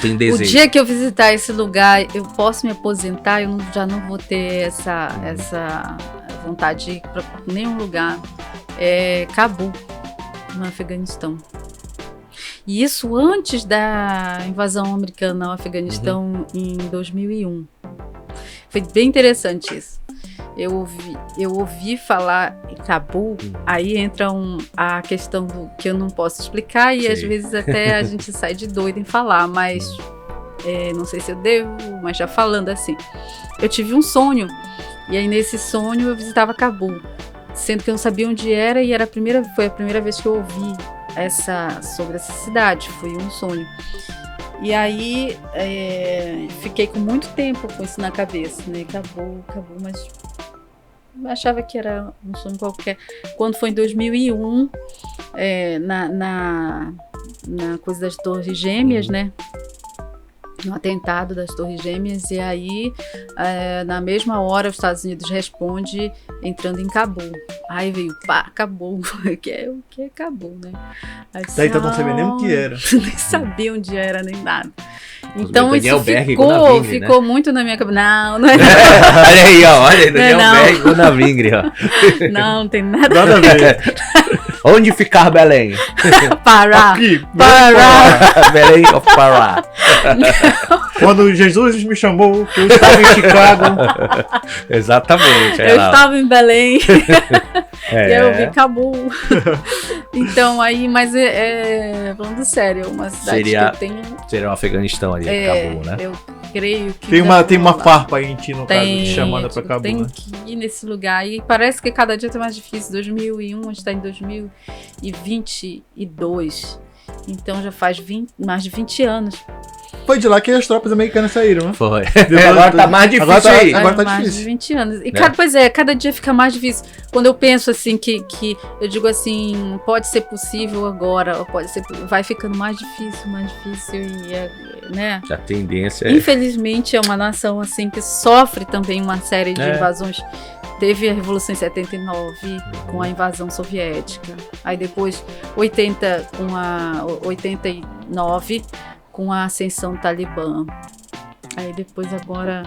tem O desejo. dia que eu visitar esse lugar, eu posso me aposentar, já não vou ter essa vontade de ir para nenhum lugar. É Cabul, no Afeganistão. E isso antes da invasão americana ao Afeganistão em 2001. Foi bem interessante isso. Eu ouvi falar em Cabul, aí entra a questão do que eu não posso explicar e às vezes até a gente sai de doido em falar, mas não sei se eu devo, mas já falando assim. Eu tive um sonho, e aí nesse sonho eu visitava Cabul, sendo que eu não sabia onde era e foi a primeira vez que eu ouvi sobre essa cidade, foi um sonho. E aí fiquei com muito tempo com isso na cabeça, né? Cabul, mas eu achava que era um sonho qualquer. Quando foi em 2001, na coisa das Torres Gêmeas, né? No atentado das Torres Gêmeas, e aí na mesma hora os Estados Unidos responde entrando em Cabul. Aí veio, Cabul, o que é Cabul, né? Aí, Daí então não sabia nem o que era. Nem sabia onde era, nem nada. Então Daniel isso Berg, ficou muito na minha cabeça. Não é. Olha aí, ó, Daniel Não. Berg e Gunavingre, ó. Não tem nada Nada a ver. Onde ficar Belém? Pará. Aqui, Pará. Belém of Pará. quando Jesus me chamou, que eu estava em Chicago. Exatamente. Eu estava em Belém. E aí eu vi É. Cabul. Então aí, mas falando sério, uma cidade Seria- que eu tenho. Seria o Afeganistão ali, acabou, né? Eu creio que. Tem já uma vou lá. farpa aí em ti, no caso, Tem, te chamando pra tipo, Cabul, tem né? que ir nesse lugar. E parece que cada dia tá mais difícil. 2001, a gente tá em 2022. Então já faz mais de 20 anos. Foi de lá que as tropas americanas saíram, né? Foi. Depois- Agora tá mais difícil agora tá- aí. agora tá mais difícil. de 20 anos. E, Né? cara, pois cada dia fica mais difícil. Quando eu penso assim, que eu digo assim, pode ser possível agora, ou pode ser, vai ficando mais difícil, e, né? A tendência é... Infelizmente é uma nação assim que sofre também uma série de invasões. Teve a Revolução em 79 com a invasão soviética. Aí depois 89 com a ascensão do Talibã. Aí depois agora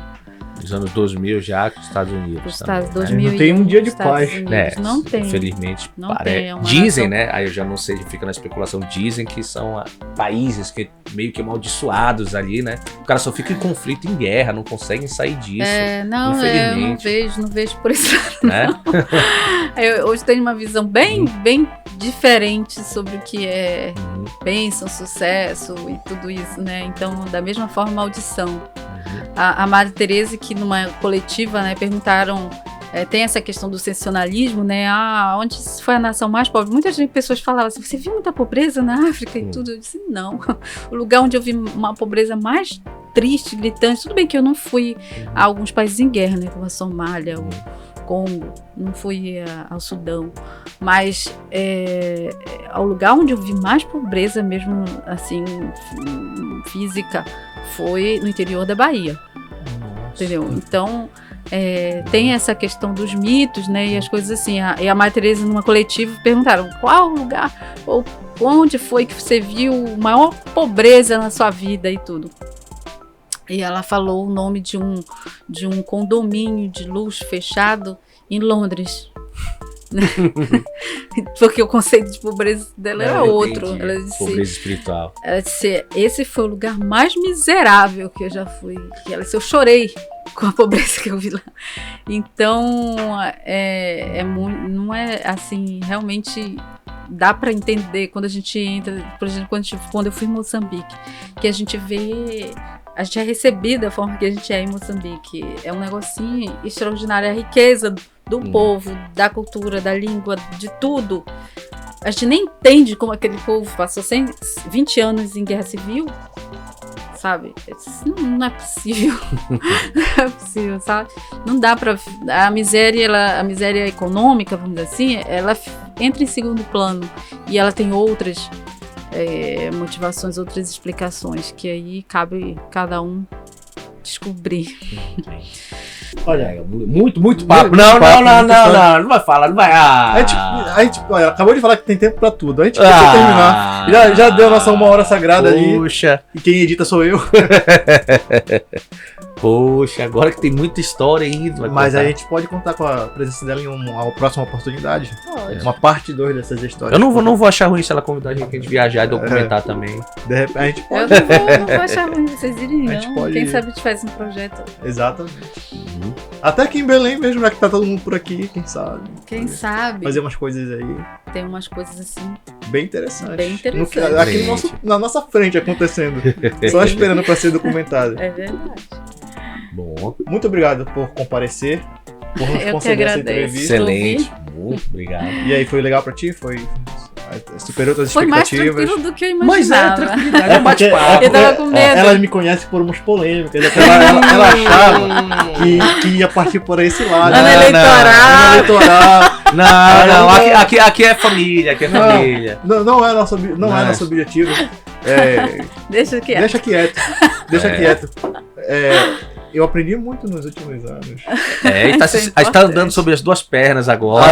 Nos anos 2000 já com os Estados Unidos. os também, Estados né? 2001. Não tem um dia de Estados paz. Unidos. Né? Não tem. Infelizmente, Não tem, é uma dizem, nação- né? Aí eu já não sei, fica na especulação. Dizem que são países que meio que amaldiçoados ali, né? O cara só fica em conflito, em guerra, não conseguem sair disso. Eu não infelizmente. vejo por isso. Né? Eu hoje tenho uma visão bem diferente sobre o que é bênção, sucesso e tudo isso, né? Então, da mesma forma, maldição. A Madre Teresa, que numa coletiva, né, perguntaram, tem essa questão do sensacionalismo, né? Onde foi a nação mais pobre? Muitas pessoas falavam assim, você viu muita pobreza na África e tudo? Eu disse, não. O lugar onde eu vi uma pobreza mais triste, gritante, tudo bem que eu não fui a alguns países em guerra, né? Como a Somália, o Congo, não fui ao Sudão, mas ao lugar onde eu vi mais pobreza mesmo, assim, física, foi no interior da Bahia, entendeu? Então, tem essa questão dos mitos, né, e as coisas assim, e a Madre Teresa numa coletiva perguntaram qual lugar, ou onde foi que você viu maior pobreza na sua vida e tudo. E ela falou o nome de um condomínio de luxo fechado em Londres. Porque o conceito de pobreza dela era outro. Entendi. Ela disse, Pobreza espiritual. esse foi o lugar mais miserável que eu já fui. E ela disse, eu chorei com a pobreza que eu vi lá. Então, não é assim, realmente dá para entender quando a gente entra, por exemplo, quando eu fui em Moçambique, que a gente vê... A gente é recebido da forma que a gente é em Moçambique. É um negocinho extraordinário. A riqueza do povo, da cultura, da língua, de tudo. A gente nem entende como aquele povo passou 20 anos em guerra civil, sabe? Não é possível. Não é possível, sabe? Não dá pra... A miséria econômica, vamos dizer assim, ela entra em segundo plano. E ela tem outras... motivações, outras explicações, que aí cabe cada um descobrir. Olha, Muito papo. Muito Não papo, muito vai falar, não vai. é tipo, a gente olha, acabou de falar que tem tempo pra tudo. A gente precisa terminar. Já deu a nossa 1 hora sagrada ali. Puxa. E quem edita sou eu. Poxa, agora que tem muita história ainda. Mas a gente pode contar com a presença dela em uma próxima oportunidade. Pode. Uma parte 2 dessas histórias. Eu não vou achar ruim se ela convidar a gente viajar e documentar também. De repente, a gente Eu pode. não vou achar ruim vocês irem, A gente não. pode Quem ir. sabe a gente faz um projeto. Exatamente. Até aqui em Belém mesmo, já que tá todo mundo por aqui, quem sabe. Quem sabe Fazer umas coisas aí tem umas coisas assim. bem interessantes. Bem interessantes. Aqui na nossa frente acontecendo. Só esperando pra ser documentado. É verdade. Bom, Muito obrigado por comparecer. Por nos Eu que conceder essa agradeço. entrevista. excelente. Muito obrigado. E aí, foi legal pra ti? Superou tuas Foi mais expectativas? tranquilo do que eu Mas é, imaginava. tranquilidade, é um bate-papo. Eu tava com medo. Ela me conhece por umas polêmicas. Ela achava que ia partir por esse lado. Ano Não, eleitoral. Ano eleitoral. Não, aqui é família, aqui é Não. família. Não é nosso objetivo. Deixa que é. Deixa quieto. Deixa É. quieto. Eu aprendi muito nos últimos anos. É, e Isso é tá importante. andando sobre as duas pernas agora.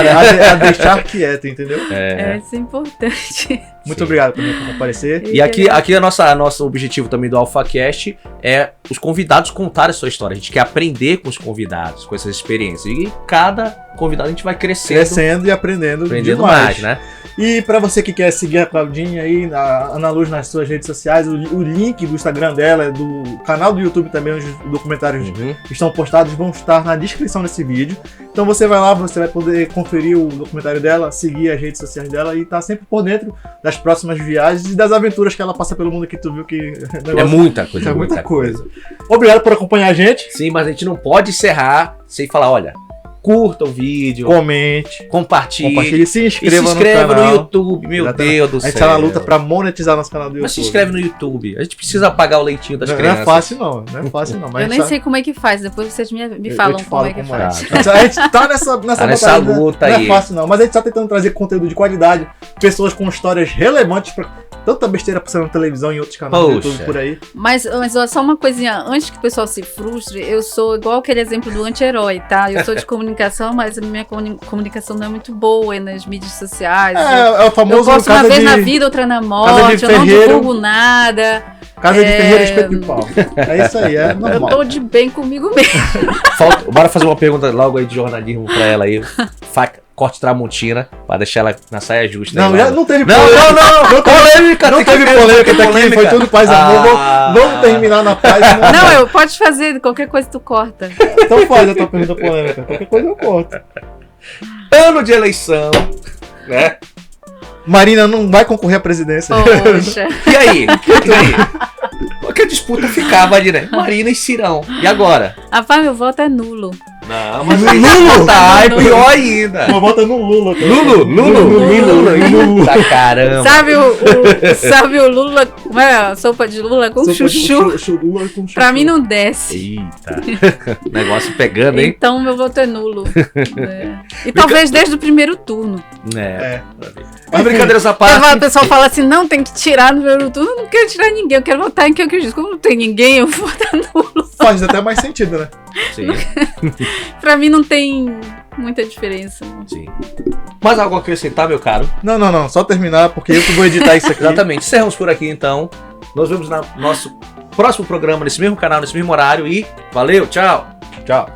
A deixar quieto, entendeu? Isso é importante. Muito Sim. obrigado por comparecer. E aqui nosso objetivo também do AlphaCast é os convidados contarem a sua história. A gente quer aprender com os convidados, com essas experiências. E cada convidado a gente vai crescendo E aprendendo mais, demais. né? E pra você que quer seguir a Claudinha aí, a Ana Luz nas suas redes sociais, o link do Instagram dela, do canal do YouTube também, onde os documentários estão postados, vão estar na descrição desse vídeo. Então você vai lá, você vai poder conferir o documentário dela, seguir as redes sociais dela e estar sempre por dentro das próximas viagens e das aventuras que ela passa pelo mundo, que tu viu que É muita coisa. é muita coisa. Obrigado por acompanhar a gente. Sim, mas a gente não pode encerrar sem falar, olha, curta o vídeo, Comente, compartilhe compartilhe, se e se inscreva, inscreva no canal. YouTube, meu Exatamente. Deus do A céu. gente tá na luta pra monetizar nosso canal do YouTube. Mas se inscreve no YouTube. A gente precisa pagar o leitinho das Não crianças. é fácil não, não é fácil não. Mas Eu nem sei como é que faz, depois vocês me eu falam te como falo é que como é. faz. A gente tá nessa nessa batalha, né? luta Não aí. é fácil não, mas a gente tá tentando trazer conteúdo de qualidade, pessoas com histórias relevantes pra tanta besteira passando na televisão e em outros canais do Poxa. YouTube por aí. Mas ó, só uma coisinha, antes que o pessoal se frustre, eu sou igual aquele exemplo do anti-herói, tá? Eu sou de comunicação, mas a minha comunicação não é muito boa nas mídias sociais. É o Eu famoso posto uma casa vez de, na vida, outra na casa morte, de eu não ferreiro. divulgo nada. casa de ferreiro, espeto de pau. É isso aí, é Eu normal. tô de bem comigo mesmo. Bora fazer uma pergunta logo aí de jornalismo pra ela aí. Corte Tramontina, pra deixar ela na saia justa. Não, aí, já logo. não teve Não, polêmica. não, polêmica, Não tem que teve ter polêmica, tá aqui, foi tudo paz e amor. Vamos terminar na paz. Não, eu pode fazer, qualquer coisa tu corta. Então faz a tua pergunta polêmica. Qualquer coisa eu corto. Ano de eleição, né? Marina não vai concorrer à presidência. Poxa. E aí? Porque a disputa ficava ali, né? Marina e Cirão. E agora? Rapaz, meu voto é nulo. Não, mas Nulo? tá, é pior ainda. Uma volta no Lula. cara. Lula. Eita caramba. Sabe o Lula, como é? A sopa de Lula com Sopa de chuchu? Lula com chuchu. Pra mim não desce. Eita. Negócio pegando, hein? Então meu voto é nulo. É. E talvez desde o primeiro turno. É. É. Mas brincadeiras à O parte. pessoal fala assim, não, tem que tirar no primeiro turno. Eu não quero tirar ninguém, eu quero votar em quem eu quis. Como não tem ninguém, eu vou votar nulo. Faz até mais sentido, né? Sim, Pra mim não tem muita diferença. Não. sim. Mais algo a acrescentar, meu caro? Não. Só terminar, porque eu que vou editar isso aqui. Exatamente. Encerramos por aqui, então. Nos vemos no nosso próximo programa, nesse mesmo canal, nesse mesmo horário. E valeu, tchau. Tchau.